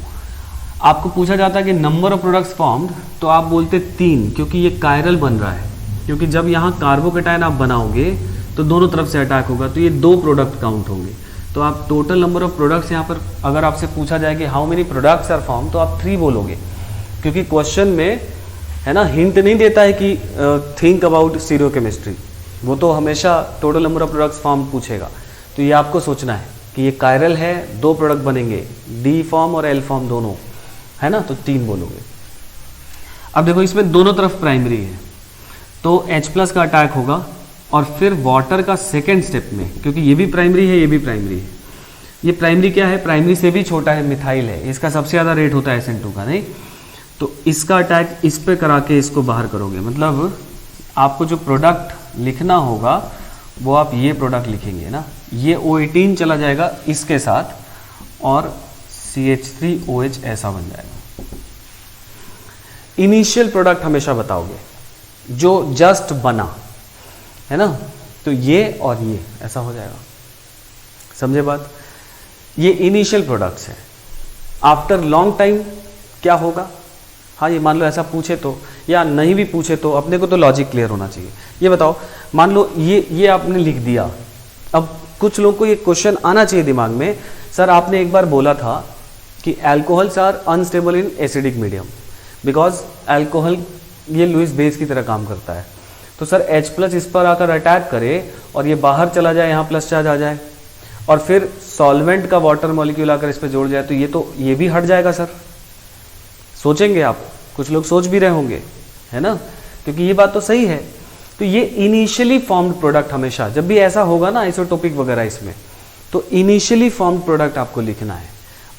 आपको पूछा जाता कि नंबर ऑफ प्रोडक्ट्स फॉर्म्ड, तो आप बोलते 3, क्योंकि ये कायरल बन रहा है, क्योंकि जब यहाँ कार्बोकेटायन आप बनाओगे तो दोनों तरफ से अटैक होगा, तो ये 2 प्रोडक्ट काउंट होंगे। तो आप टोटल नंबर ऑफ प्रोडक्ट्स यहाँ पर अगर आपसे पूछा जाए कि how many products are form, तो आप 3 बोलोगे, क्योंकि क्वेश्चन में, है ना, हिंट नहीं देता है कि थिंक अबाउट स्टीरियोकेमिस्ट्री, वो तो हमेशा total number of products form पूछेगा। तो ये आपको सोचना है कि ये कायरल है, 2 प्रोडक्ट बनेंगे, D फॉर्म और L फॉर्म दोनों, है ना, तो 3 बोलोगे। अब देखो इसमें दोनों तरफ प्राइमरी है, तो H+ का अटैक होगा, और फिर वाटर का सेकेंड स्टेप में, क्योंकि ये भी प्राइमरी है, ये भी प्राइमरी है, ये प्राइमरी क्या है, प्राइमरी से भी छोटा है, मिथाइल है, इसका सबसे ज़्यादा रेट होता है SN2 का, नहीं, तो इसका अटैक इस पे करा के इसको बाहर करोगे, मतलब आपको जो प्रोडक्ट लिखना होगा वो आप ये प्रोडक्ट लिखेंगे ना, ये O18 चला जाएगा इसके साथ और CH3OH ऐसा बन जाएगा। इनिशियल प्रोडक्ट हमेशा बताओगे जो जस्ट बना, है ना, तो ये और ये ऐसा हो जाएगा, समझे बात। ये इनिशियल प्रोडक्ट्स है। आफ्टर लॉन्ग टाइम क्या होगा, हाँ ये मान लो ऐसा पूछे तो, या नहीं भी पूछे तो, अपने को तो लॉजिक क्लियर होना चाहिए। ये बताओ, मान लो ये आपने लिख दिया, अब कुछ लोगों को ये क्वेश्चन आना चाहिए दिमाग में, सर आपने एक बार बोला था कि alcohols are unstable in acidic medium, because alcohol ये लुईस बेस की तरह काम करता है, तो सर H+ इस पर आकर अटैक करे और ये बाहर चला जाए, यहाँ प्लस चार्ज आ जाए, और फिर सॉल्वेंट का वाटर मॉलिक्यूल आकर इस पर जोड़ जाए, तो ये भी हट जाएगा सर। सोचेंगे आप, कुछ लोग सोच भी रहे होंगे, है ना, क्योंकि ये बात तो सही है। तो ये इनिशियली फॉर्म्ड प्रोडक्ट हमेशा जब भी ऐसा होगा ना आइसोटोपिक वगैरह इसमें, तो इनिशियली फॉर्म्ड प्रोडक्ट आपको लिखना है,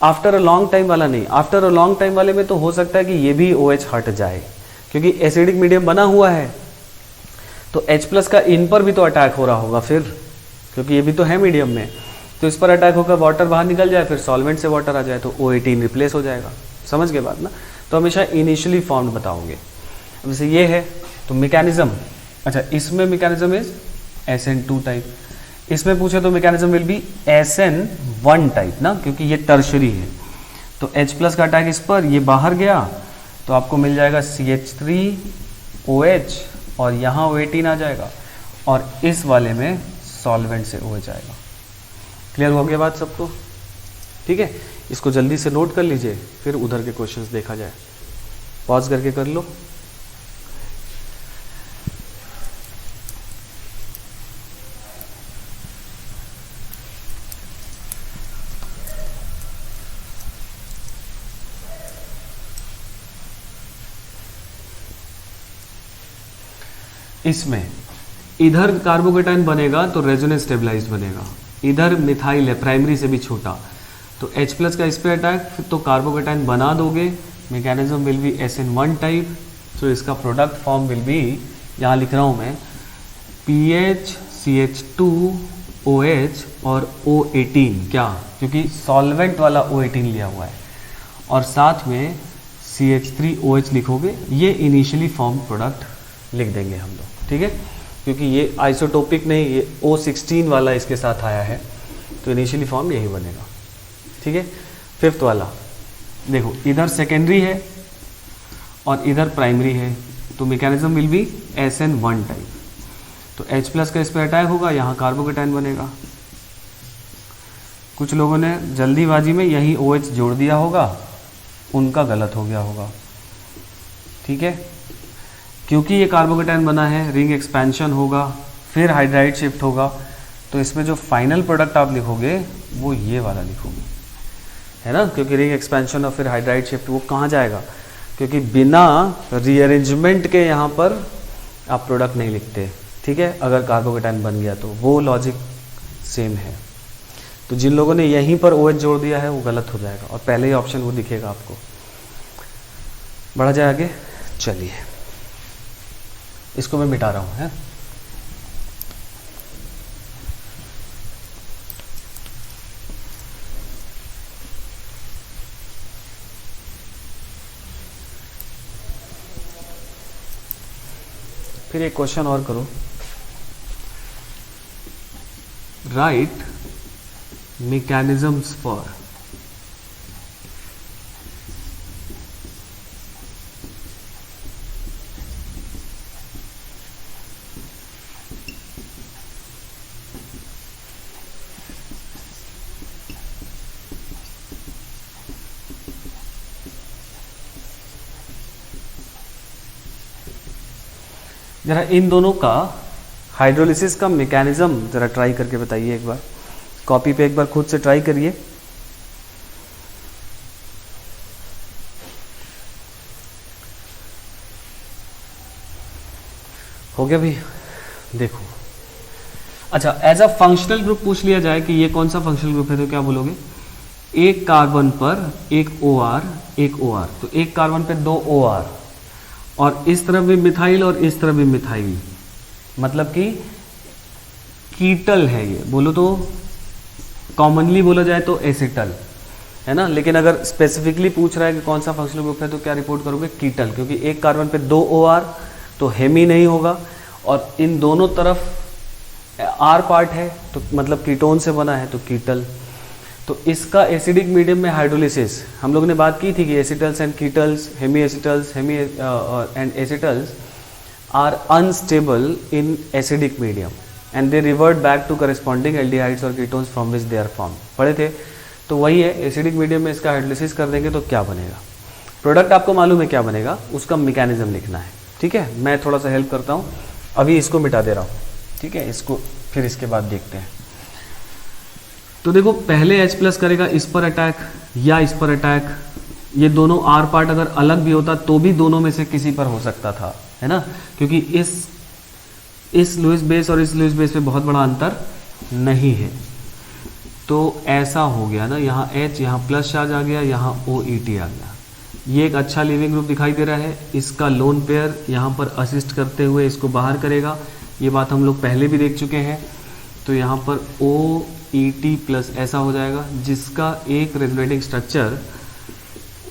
आफ्टर अ लॉन्ग टाइम वाला नहीं। आफ्टर अ लॉन्ग टाइम वाले में तो हो सकता है कि ये भी OH हट जाए, क्योंकि एसिडिक मीडियम बना हुआ है, तो H+ का इन पर भी तो अटैक हो रहा होगा फिर, क्योंकि ये भी तो है मीडियम में, तो इस पर अटैक होकर वाटर बाहर निकल जाए, फिर सॉल्वेंट से वाटर आ जाए, तो O18 रिप्लेस हो जाएगा। समझ गए बात ना। तो हमेशा इनिशियली फॉर्म्ड बताओगे। अब जैसे ये है तो मैकेनिज्म, अच्छा इसमें मैकेनिज्म इज SN2 टाइप, इसमें पूछे तो mechanism will B SN1 type ना, क्योंकि ये टर्शरी है। तो H+ का अटैक इस पर, ये बाहर गया तो आपको मिल जाएगा CH3OH और यहाँ O18 आ जाएगा, और इस वाले में सॉल्वेंट से OH आएगा। क्लियर हो गया बात सबको? ठीक है, इसको जल्दी से नोट कर लीजिए, फिर उधर के क्वेश्चंस देखा जाए। पॉज करके कर लो। इसमें इधर कार्बोकेटाइन बनेगा तो रेजोनेंस स्टेबलाइज्ड बनेगा, इधर मिथाइल है प्राइमरी से भी छोटा, तो H+ का इस पे अटैक, तो कार्बोकेटाइन बना दोगे, mechanism will B SN1 type, तो इसका प्रोडक्ट फॉर्म विल बी, यहाँ लिख रहा हूँ मैं, PH CH2OH और O18, क्या, क्योंकि सॉल्वेंट वाला O18 लिया हुआ है, और साथ में CH3OH लिखोगे, ये इनिशियली फॉर्म प्रोडक्ट लिख देंगे हम लोग। ठीक है, क्योंकि ये आइसोटोपिक नहीं, ये O16 वाला इसके साथ आया है, तो इनिशियली फॉर्म यही बनेगा। ठीक है, फिफ्थ वाला देखो, इधर सेकेंडरी है और इधर प्राइमरी है, तो mechanism will B SN1 type. तो H+ का इस पर अटैक होगा, यहाँ कार्बोकेटाइन बनेगा। कुछ लोगों ने जल्दीबाजी में यही OH जोड़ दिया होगा, उनका गलत हो गया होगा, ठीक है। क्योंकि ये कार्बोकेटाइन बना है, रिंग एक्सपेंशन होगा, फिर हाइड्राइड शिफ्ट होगा, तो इसमें जो फाइनल प्रोडक्ट आप लिखोगे वो ये वाला लिखोगे, है ना। क्योंकि रिंग एक्सपेंशन और फिर हाइड्राइड शिफ्ट वो कहाँ जाएगा, क्योंकि बिना रीअरेंजमेंट के यहाँ पर आप प्रोडक्ट नहीं लिखते, ठीक है। अगर कार्बोकेटाइन बन गया तो वो लॉजिक सेम है। तो जिन लोगों ने यहीं पर OH जोड़ दिया है वो गलत हो जाएगा, और पहले ही ऑप्शन वो दिखेगा आपको। बढ़ा जाए आगे, चलिए इसको मैं मिटा रहा हूँ, है। फिर एक क्वेश्चन और करो, राइट mechanisms for जरा इन दोनों का हाइड्रोलिसिस का मैकेनिज्म जरा ट्राई करके बताइए एक बार, कॉपी पे एक बार खुद से ट्राई करिए। हो गया भी, देखो। अच्छा, एज अ फंक्शनल ग्रुप पूछ लिया जाए कि ये कौन सा फंक्शनल ग्रुप है, तो क्या बोलोगे? एक कार्बन पर एक OR, एक OR, तो एक कार्बन पे 2 OR, और इस तरफ भी मिथाइल और इस तरफ भी मिथाइल, मतलब कि कीटल है ये। बोलो तो कॉमनली बोला जाए तो एसिटल, है ना। लेकिन अगर स्पेसिफिकली पूछ रहा है कि कौन सा फंक्शनल ग्रुप है, तो क्या रिपोर्ट करोगे? कीटल, क्योंकि एक कार्बन पे 2 OR, तो हेमी नहीं होगा, और इन दोनों तरफ R पार्ट है, तो मतलब कीटोन से बना है, तो कीटल। तो इसका एसिडिक मीडियम में हाइड्रोलिसिस हम लोग ने बात की थी कि acetals and ketals, hemi acetals and acetals are unstable in acidic medium and they revert back to corresponding aldehydes और ketones from which they are form. पढ़े थे, तो वही है, एसिडिक मीडियम में इसका हाइड्रोलिसिस कर देंगे तो क्या बनेगा। प्रोडक्ट आपको मालूम है क्या बनेगा, उसका मैकेनिज्म लिखना है, ठीक है। मैं थोड़ा सा हेल्प करता हूँ, अभी इसको मिटा दे रहा हूँ, ठीक है। इसको फिर इसके बाद देखते हैं। तो देखो, पहले H+ करेगा इस पर अटैक या इस पर अटैक, ये दोनों R पार्ट अगर अलग भी होता तो भी दोनों में से किसी पर हो सकता था, है ना, क्योंकि इस लुईस बेस और इस लुईस बेस पे बहुत बड़ा अंतर नहीं है। तो ऐसा हो गया ना, यहाँ H, यहाँ प्लस चार्ज आ गया, यहाँ OET आ गया। ये एक अच्छा लिविंग ग्रुप दिखाई दे रहा है। इसका लोन पेयर यहाँ पर असिस्ट करते हुए इसको बाहर करेगा, ये बात हम लोग पहले भी देख चुके हैं। तो यहाँ पर OET+ ऐसा हो जाएगा, जिसका एक रेजोनेटिंग स्ट्रक्चर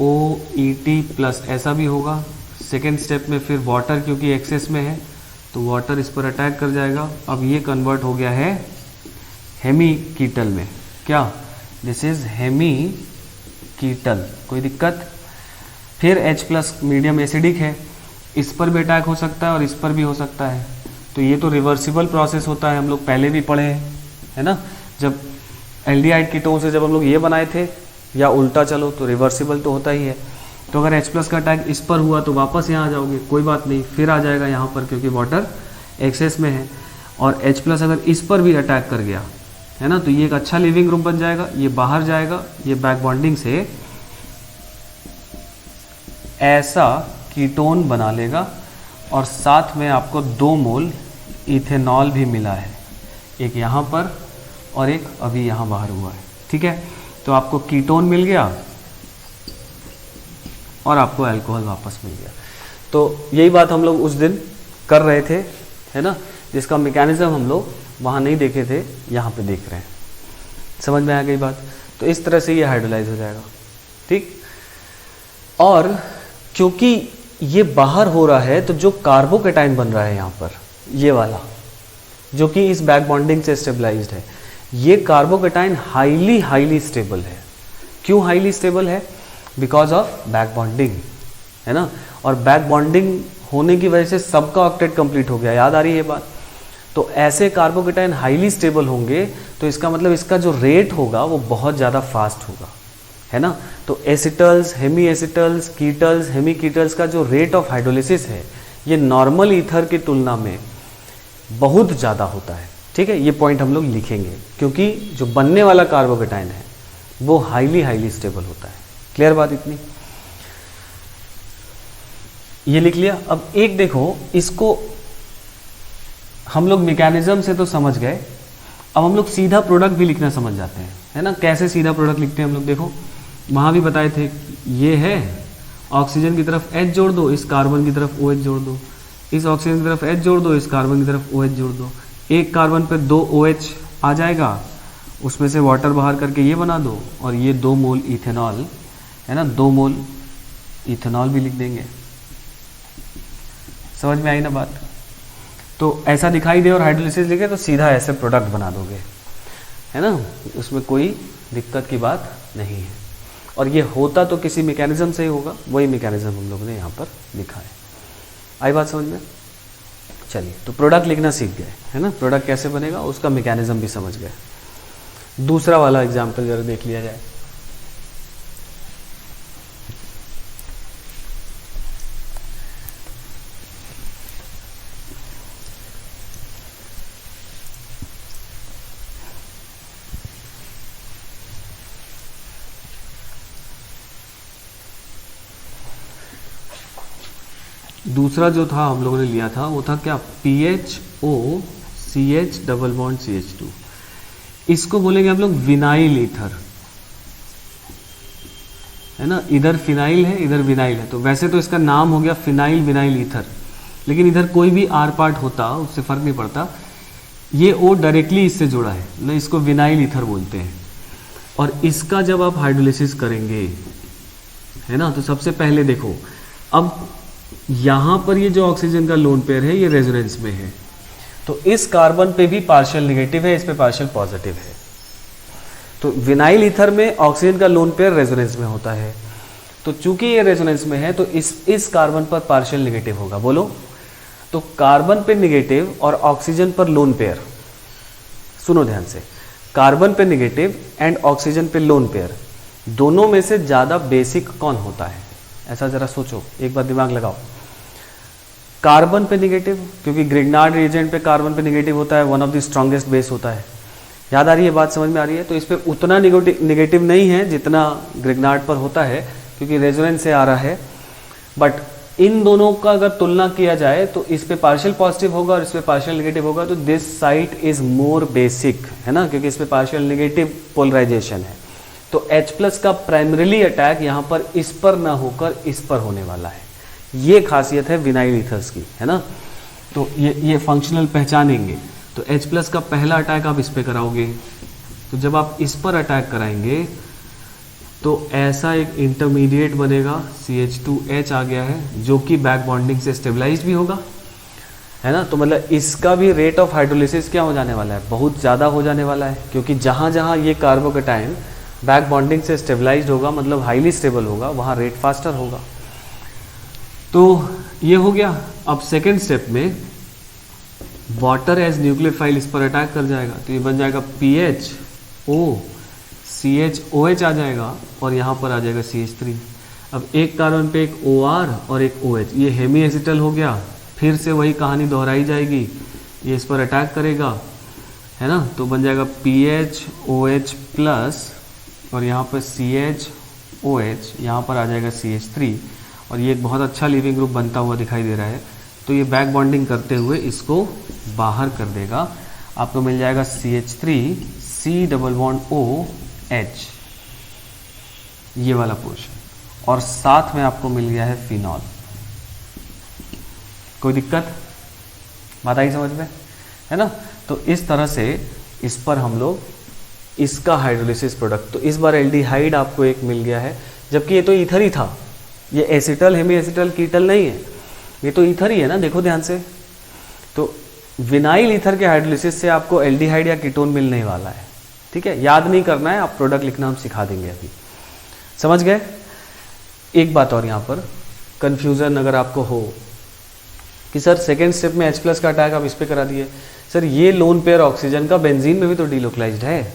OET+ ऐसा भी होगा। सेकेंड स्टेप में फिर वाटर, क्योंकि एक्सेस में है तो वाटर इस पर अटैक कर जाएगा। अब ये कन्वर्ट हो गया है हेमी कीटल में, क्या, दिस इज हेमी कीटल, कोई दिक्कत। फिर H+ मीडियम एसिडिक है, इस पर भी अटैक हो सकता है और इस पर भी हो सकता है। तो ये तो रिवर्सिबल प्रोसेस होता है, हम लोग पहले भी पढ़े हैं, है ना। जब एल्डिहाइड कीटोन से जब हम लोग ये बनाए थे, या उल्टा चलो तो रिवर्सिबल तो होता ही है। तो अगर H+ का अटैक इस पर हुआ तो वापस यहाँ आ जाओगे, कोई बात नहीं, फिर आ जाएगा यहाँ पर, क्योंकि वाटर एक्सेस में है। और H+ अगर इस पर भी अटैक कर गया, है ना, तो ये एक अच्छा लिविंग ग्रुप बन जाएगा, ये बाहर जाएगा, ये बैक बॉन्डिंग से ऐसा कीटोन बना लेगा, और साथ में आपको 2 मोल इथेनॉल भी मिला है, एक यहाँ पर और एक अभी यहाँ बाहर हुआ है, ठीक है। तो आपको कीटोन मिल गया और आपको अल्कोहल वापस मिल गया। तो यही बात हम लोग उस दिन कर रहे थे, है ना, जिसका मैकेनिज्म हम लोग वहाँ नहीं देखे थे, यहाँ पे देख रहे हैं। समझ में आ गई बात। तो इस तरह से ये हाइड्रोलाइज हो जाएगा, ठीक। और क्योंकि ये बाहर हो रहा है, तो जो कार्बोकेटाइन बन रहा है यहाँ पर, ये वाला जो कि इस बैक बॉन्डिंग से स्टेबलाइज्ड है, ये कार्बोकेटाइन हाईली स्टेबल है, क्यों हाईली स्टेबल है? बिकॉज ऑफ बैक बॉन्डिंग, है ना। और बैक बॉन्डिंग होने की वजह से सबका ऑक्टेट कंप्लीट हो गया, याद आ रही है ये बात। तो ऐसे कार्बोकेटाइन हाईली स्टेबल होंगे तो इसका मतलब इसका जो रेट होगा वो बहुत ज़्यादा फास्ट होगा, है ना। तो एसिटल्स, हेमी एसिटल्स, कीटल्स, हेमी कीटल्स का जो रेट ऑफ हाइड्रोलिसिस है ये नॉर्मल ईथर की तुलना में बहुत ज़्यादा होता है, ठीक है। ये पॉइंट हम लोग लिखेंगे क्योंकि जो बनने वाला कार्बोकेटाइन है वो हाईली स्टेबल होता है। क्लियर बात इतनी? ये लिख लिया। अब एक देखो, इसको हम लोग मैकेनिज्म से तो समझ गए, अब हम लोग सीधा प्रोडक्ट भी लिखना समझ जाते हैं, है ना। कैसे सीधा प्रोडक्ट लिखते हैं हम लोग, देखो वहाँ भी बताए थे, ये है ऑक्सीजन की तरफ H जोड़ दो, इस कार्बन की तरफ OH जोड़ दो, इस ऑक्सीजन की तरफ H जोड़ दो, इस कार्बन की तरफ OH जोड़ दो, एक कार्बन पे 2 OH आ जाएगा, उसमें से वाटर बाहर करके ये बना दो, और ये 2 मोल इथेनॉल, है ना, 2 मोल इथेनॉल भी लिख देंगे। समझ में आई ना बात? तो ऐसा दिखाई दे और हाइड्रोलिसिस लिखे तो सीधा ऐसे प्रोडक्ट बना दोगे, है ना, उसमें कोई दिक्कत की बात नहीं है। और ये होता तो किसी मैकेनिज्म से ही होगा, वही मैकेनिज्म हम लोगों ने यहाँ पर लिखा है। आई बात समझ में? चलिए, तो प्रोडक्ट लिखना सीख गए, है ना। प्रोडक्ट कैसे बनेगा उसका मैकेनिज्म भी समझ गए। दूसरा वाला एग्जाम्पल जरा देख लिया जाए। दूसरा जो था हम लोगों ने लिया था वो था क्या, PHO CH double bond CH2। इसको बोलेंगे हम लोग विनाइल ईथर, है ना। इधर फिनाइल है, इधर विनाइल है, तो वैसे तो इसका नाम हो गया फिनाइल विनाइल ईथर, लेकिन इधर कोई भी आर पार्ट होता उससे फर्क नहीं पड़ता। ये O डायरेक्टली इससे जुड़ा है ना, इसको विनाइल ईथर बोलते हैं। और इसका जब आप हाइड्रोलिसिस करेंगे, है ना, तो सबसे पहले देखो, अब यहाँ पर ये जो ऑक्सीजन का लोन पेयर है ये रेजोनेंस में है, तो इस कार्बन पे भी पार्शियल नेगेटिव है, इस पे पार्शियल पॉजिटिव है। तो विनाइल ईथर में ऑक्सीजन का लोन पेयर रेजोनेंस में होता है, तो चूंकि ये रेजोनेंस में है तो इस कार्बन पर पार्शियल नेगेटिव होगा। बोलो, तो कार्बन पे नेगेटिव और ऑक्सीजन पर लोन पेयर, सुनो ध्यान से, कार्बन पे नेगेटिव एंड ऑक्सीजन पे लोन पेयर, दोनों में से ज्यादा बेसिक कौन होता है? ऐसा जरा सोचो, एक बार दिमाग लगाओ। कार्बन पे नेगेटिव, क्योंकि ग्रिग्नार्ड रिएजेंट पे कार्बन पे नेगेटिव होता है, one of the strongest base होता है। याद आ रही है बात, समझ में आ रही है? तो इस पे उतना नेगेटिव नहीं है जितना ग्रिग्नार्ड पर होता है, क्योंकि रेजोनेंस से आ रहा है। बट इन दोनों का अगर तुलना किया जाए तो इस पे पार्शियल पॉजिटिव होगा और इस पे पार्शियल नेगेटिव होगा, तो this site is more basic, है ना, क्योंकि इस पे पार्शियल नेगेटिव पोलराइजेशन है। तो H+ का प्राइमरीली अटैक यहाँ पर इस पर ना होकर इस पर होने वाला है। ये खासियत है विनाइल ईथर्स की, है ना। तो ये फंक्शनल पहचानेंगे। तो H+ का पहला अटैक आप इस पे कराओगे, तो जब आप इस पर अटैक कराएंगे तो ऐसा एक इंटरमीडिएट बनेगा, CH2H आ गया है, जो कि बैक बॉन्डिंग से स्टेबलाइज्ड भी होगा, है ना। तो मतलब इसका भी रेट ऑफ हाइड्रोलिसिस क्या हो जाने वाला है, बहुत ज़्यादा हो जाने वाला है, क्योंकि जहाँ जहाँ ये कार्बोकेटाइन बैक बॉन्डिंग से स्टेबलाइज्ड होगा, मतलब हाईली स्टेबल होगा, वहाँ रेट फास्टर होगा। तो ये हो गया। अब सेकेंड स्टेप में वाटर एज न्यूक्लियोफाइल इस पर अटैक कर जाएगा, तो ये बन जाएगा PHO CHOH आ जाएगा, और यहाँ पर आ जाएगा CH3। अब एक कार्बन पे एक OR और एक OH, ये हेमी एसिटल हो गया, फिर से वही कहानी दोहराई जाएगी, ये इस पर अटैक करेगा, है ना। तो बन जाएगा PHOH+, और यहाँ पर CHOH, यहाँ पर आ जाएगा CH3, और ये एक बहुत अच्छा लिविंग ग्रुप बनता हुआ दिखाई दे रहा है। तो ये बैक बॉन्डिंग करते हुए इसको बाहर कर देगा, आपको मिल जाएगा CH3 C double bond OH, ये वाला पोर्शन, और साथ में आपको मिल गया है फिनॉल। कोई दिक्कत? बात आई समझ में, है ना। तो इस तरह से इस पर हम लोग इसका हाइड्रोलिसिस प्रोडक्ट, तो इस बार एल्डिहाइड आपको एक मिल गया है, जबकि ये तो ईथर ही था, ये एसिटल हेमी एसिटल कीटल नहीं है, ये तो ईथर ही है ना, देखो ध्यान से। तो विनाइल ईथर के हाइड्रोलिसिस से आपको एल्डिहाइड या कीटोन मिलने वाला है, ठीक है। याद नहीं करना है, आप प्रोडक्ट लिखना हम सिखा देंगे अभी। समझ गए? एक बात और यहाँ पर कन्फ्यूज़न अगर आपको हो कि सर सेकेंड स्टेप में H+ का अटैक आप इस पे करा दिए, सर ये लोन पेयर ऑक्सीजन का बेंजीन में भी तो डीलोकलाइज्ड है,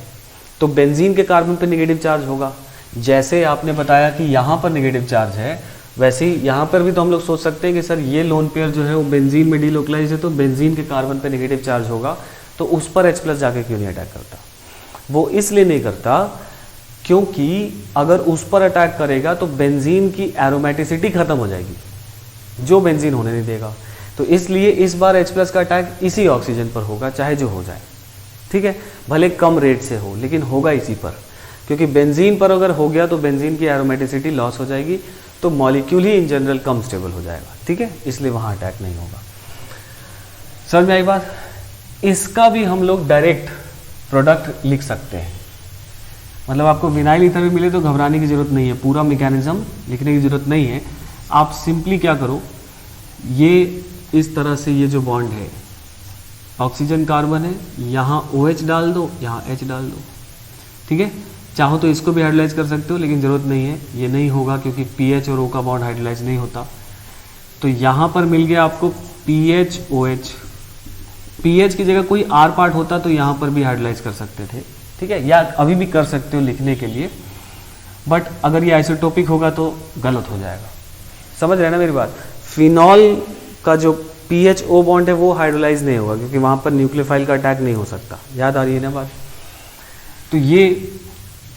तो बेंजीन के कार्बन पे नेगेटिव चार्ज होगा। जैसे आपने बताया कि यहाँ पर नेगेटिव चार्ज है, वैसे ही यहाँ पर भी तो हम लोग सोच सकते हैं कि सर ये लोन पेयर जो है वो बेंजीन में डीलोकलाइज्ड है, तो बेंजीन के कार्बन पे नेगेटिव चार्ज होगा, तो उस पर H+ जाके क्यों नहीं अटैक करता? वो इसलिए नहीं करता क्योंकि अगर उस पर अटैक करेगा तो बेंजीन की एरोमेटिसिटी खत्म हो जाएगी, जो बेंजीन होने नहीं देगा। तो इसलिए इस बार H+ का अटैक इसी ऑक्सीजन पर होगा, चाहे जो हो जाए, ठीक है, भले कम रेट से हो, लेकिन होगा इसी पर, क्योंकि बेंजीन पर अगर हो गया तो बेंजीन की एरोमेटिसिटी लॉस हो जाएगी, तो molecule he in general come stable हो जाएगा, ठीक है, इसलिए वहाँ अटैक नहीं होगा। समझ में आई बात? इसका भी हम लोग डायरेक्ट प्रोडक्ट लिख सकते हैं, मतलब आपको विनाइल ईथर भी मिले तो घबराने की जरूरत नहीं है, पूरा मैकेनिज्म लिखने की जरूरत नहीं है। आप सिंपली क्या करो, ये इस तरह से ये जो बॉन्ड है, ऑक्सीजन कार्बन है, यहाँ OH डाल दो, यहाँ H डाल दो, ठीक है। चाहो तो इसको भी हाइड्रोलाइज कर सकते हो, लेकिन ज़रूरत नहीं है, ये नहीं होगा क्योंकि PH और O का बॉन्ड हाइड्रोलाइज नहीं होता। तो यहाँ पर मिल गया आपको PH-OH, PH की जगह कोई R पार्ट होता तो यहाँ पर भी हाइड्रोलाइज कर सकते थे, ठीक है, या अभी भी कर सकते हो लिखने के लिए, बट अगर ये आइसोटोपिक होगा तो गलत हो जाएगा। समझ रहे हैं ना मेरी बात? फिनॉल का जो PH-O बॉन्ड है वो हाइड्रोलाइज नहीं होगा क्योंकि वहाँ पर न्यूक्लियोफाइल का अटैक नहीं हो सकता, याद आ रही है ना बात? तो ये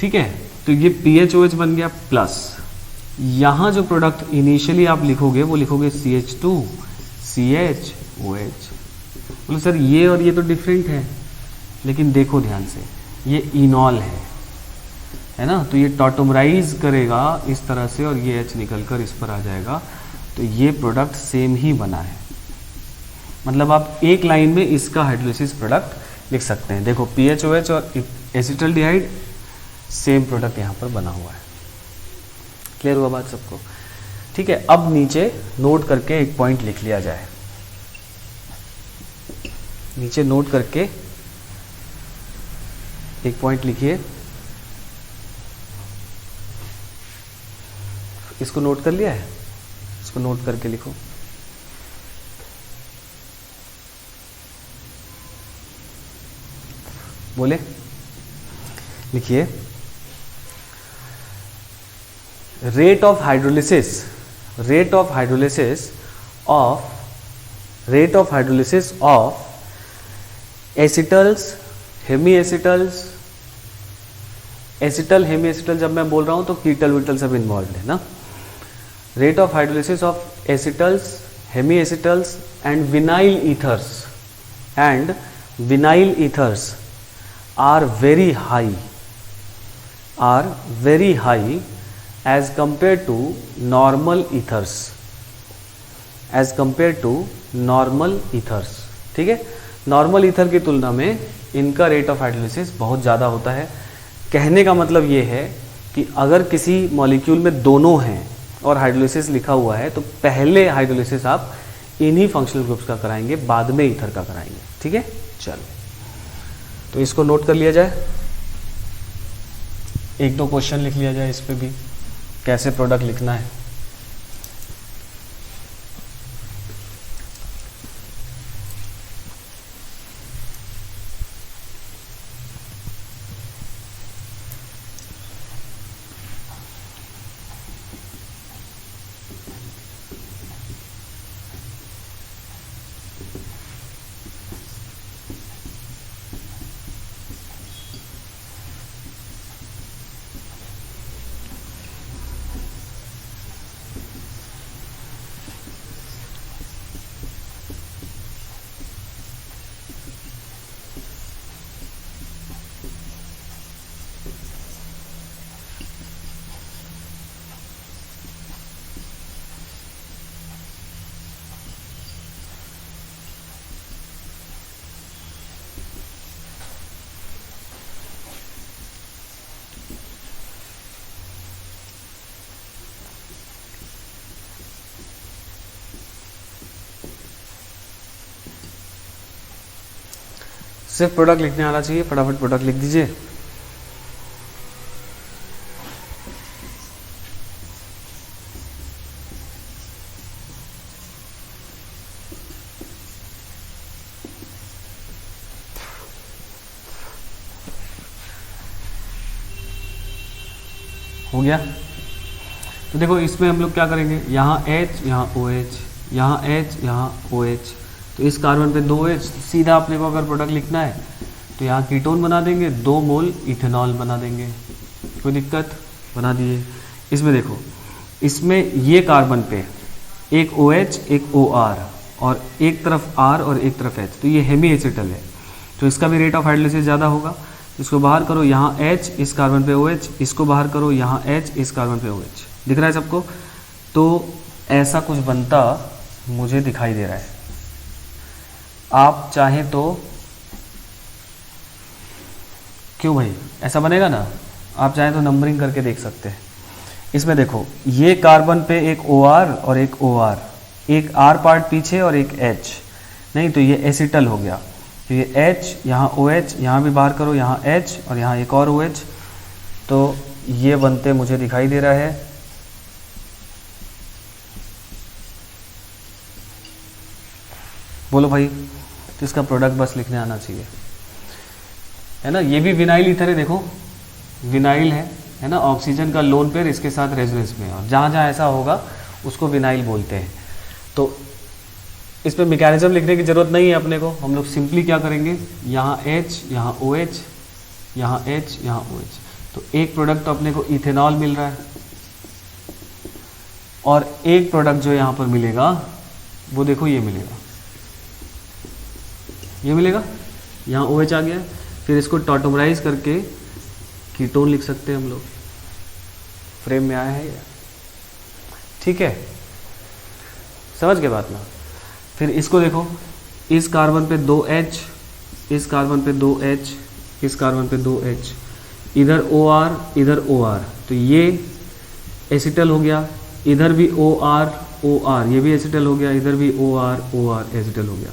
ठीक है, तो ये PH-OH बन गया प्लस, यहाँ जो प्रोडक्ट इनिशियली आप लिखोगे वो लिखोगे CH2 CH-OH। बोलो सर ये और ये तो डिफरेंट है, लेकिन देखो ध्यान से, ये इनॉल है ना, तो ये टॉटोमराइज करेगा इस तरह से और ये H निकल कर इस पर आ जाएगा, तो ये प्रोडक्ट सेम ही बना है। मतलब आप एक लाइन में इसका हाइड्रोलिसिस प्रोडक्ट लिख सकते हैं। देखो PH-OH और एसिटल्डिहाइड सेम प्रोडक्ट यहाँ पर बना हुआ है। क्लियर हुआ बात सबको? ठीक है, अब नीचे नोट करके एक पॉइंट लिख लिया जाए। नीचे नोट करके एक पॉइंट लिखिए, इसको नोट कर लिया है, इसको नोट करके लिखो। बोले लिखिए, rate of hydrolysis of acetals, hemiacetals, acetal hemiacetal जब मैं बोल रहा हूं तो कीटल विटल सब इन्वॉल्व है ना। Rate of hydrolysis of acetals, hemiacetals and vinyl ethers are very high as compared to normal ethers, ठीक है। नॉर्मल ईथर की तुलना में इनका रेट ऑफ हाइड्रोलिसिस बहुत ज़्यादा होता है। कहने का मतलब ये है कि अगर किसी मॉलिक्यूल में दोनों हैं और हाइड्रोलिसिस लिखा हुआ है तो पहले हाइड्रोलिसिस आप इन्हीं फंक्शनल ग्रुप्स का कराएंगे, बाद में ईथर का कराएंगे, ठीक है। चलो, तो इसको नोट कर लिया जाए, एक दो क्वेश्चन लिख लिया जाए इस पे भी, कैसे प्रोडक्ट लिखना है। सिर्फ प्रोडक्ट लिखने आना चाहिए, फटाफट प्रोडक्ट लिख दीजिए। हो गया। तो देखो इसमें हम लोग क्या करेंगे, यहाँ H यहाँ OH, यहाँ H यहाँ OH, तो इस कार्बन पे 2H, सीधा अपने को अगर प्रोडक्ट लिखना है तो यहाँ कीटोन बना देंगे, 2 मोल इथेनॉल बना देंगे, कोई दिक्कत, बना दिए। इसमें देखो, इसमें ये कार्बन पे एक OH एक OR और एक तरफ R और एक तरफ H, तो ये हेमी एसिटल है, तो इसका भी रेट ऑफ हाइड्रोलिसिस ज़्यादा होगा। इसको बाहर करो, यहाँ H इस कार्बन पे OH, इसको बाहर करो, यहाँ H इस कार्बन पे OH, दिख रहा है सबको। तो ऐसा कुछ बनता मुझे दिखाई दे रहा है। आप चाहें तो, क्यों भाई ऐसा बनेगा ना, आप चाहें तो नंबरिंग करके देख सकते हैं। इसमें देखो ये कार्बन पे एक OR और एक OR, एक R पार्ट पीछे और एक H, नहीं तो ये एसिटल हो गया। तो ये H यहाँ OH, यहाँ भी बाहर करो, यहाँ H और यहाँ एक और OH, तो ये बनते मुझे दिखाई दे रहा है। बोलो भाई, तो इसका प्रोडक्ट बस लिखने आना चाहिए, है ना। ये भी विनाइल ईथर है, देखो विनाइल है ना, ऑक्सीजन का लोन पेयर इसके साथ रेजोनेंस में, और जहाँ जहाँ ऐसा होगा उसको विनाइल बोलते हैं। तो इस पर मैकेनिज्म लिखने की ज़रूरत नहीं है अपने को, हम लोग सिंपली क्या करेंगे, यहाँ H यहाँ OH, यहाँ H यहाँ OH, तो एक प्रोडक्ट तो अपने को इथेनॉल मिल रहा है, और एक प्रोडक्ट जो यहाँ पर मिलेगा वो देखो ये मिलेगा, ये मिलेगा, यहाँ OH आ गया। फिर इसको टॉटोमराइज करके कीटोन लिख सकते हैं हम लोग, फ्रेम में आया है ये, ठीक है, समझ के बात ना। फिर इसको देखो, इस कार्बन पे 2H, इस कार्बन पे 2H, इस कार्बन पे 2H, इधर OR इधर OR, तो ये एसिटल हो गया, इधर भी OR OR, ये भी एसिटल हो गया, इधर भी OR OR एसिटल हो गया।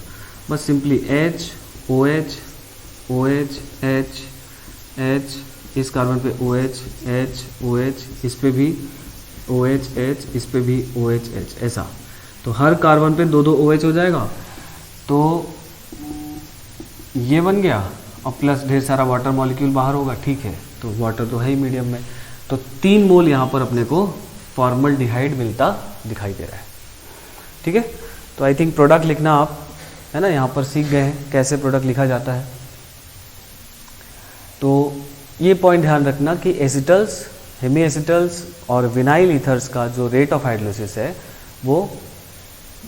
बस simply H OH OH H H, इस कार्बन पे OH H OH, इस पे भी OH H, इस पे भी OH H, ऐसा। तो हर कार्बन पे 2-2 OH हो जाएगा, तो ये बन गया, और प्लस ढेर सारा वाटर मॉलिक्यूल बाहर होगा, ठीक है, तो वाटर तो है ही मीडियम में, तो 3 मोल यहाँ पर अपने को फॉर्मल्डिहाइड मिलता दिखाई दे रहा है, ठीक है। तो आई थिंक प्रोडक्ट लिखना आप, है ना, यहाँ पर सीख गए हैं कैसे प्रोडक्ट लिखा जाता है। तो ये पॉइंट ध्यान रखना कि एसिटल्स, हेमी एसिटल्स और विनाइल ईथर्स का जो रेट ऑफ हाइड्रोलिसिस है वो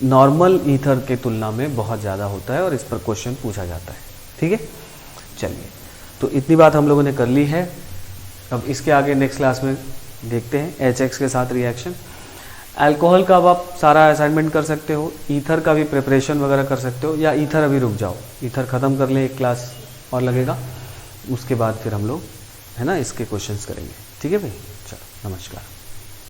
नॉर्मल ईथर के तुलना में बहुत ज़्यादा होता है, और इस पर क्वेश्चन पूछा जाता है, ठीक है। चलिए, तो इतनी बात हम लोगों ने कर ली है। अब इसके आगे नेक्स्ट क्लास में देखते हैं HX के साथ रिएक्शन। अल्कोहल का अब आप सारा असाइनमेंट कर सकते हो, ईथर का भी प्रिपरेशन वगैरह कर सकते हो, या ईथर अभी रुक जाओ, ईथर ख़त्म कर लें, एक क्लास और लगेगा, उसके बाद फिर हम लोग, है ना, इसके क्वेश्चंस करेंगे, ठीक है भाई। चलो, नमस्कार।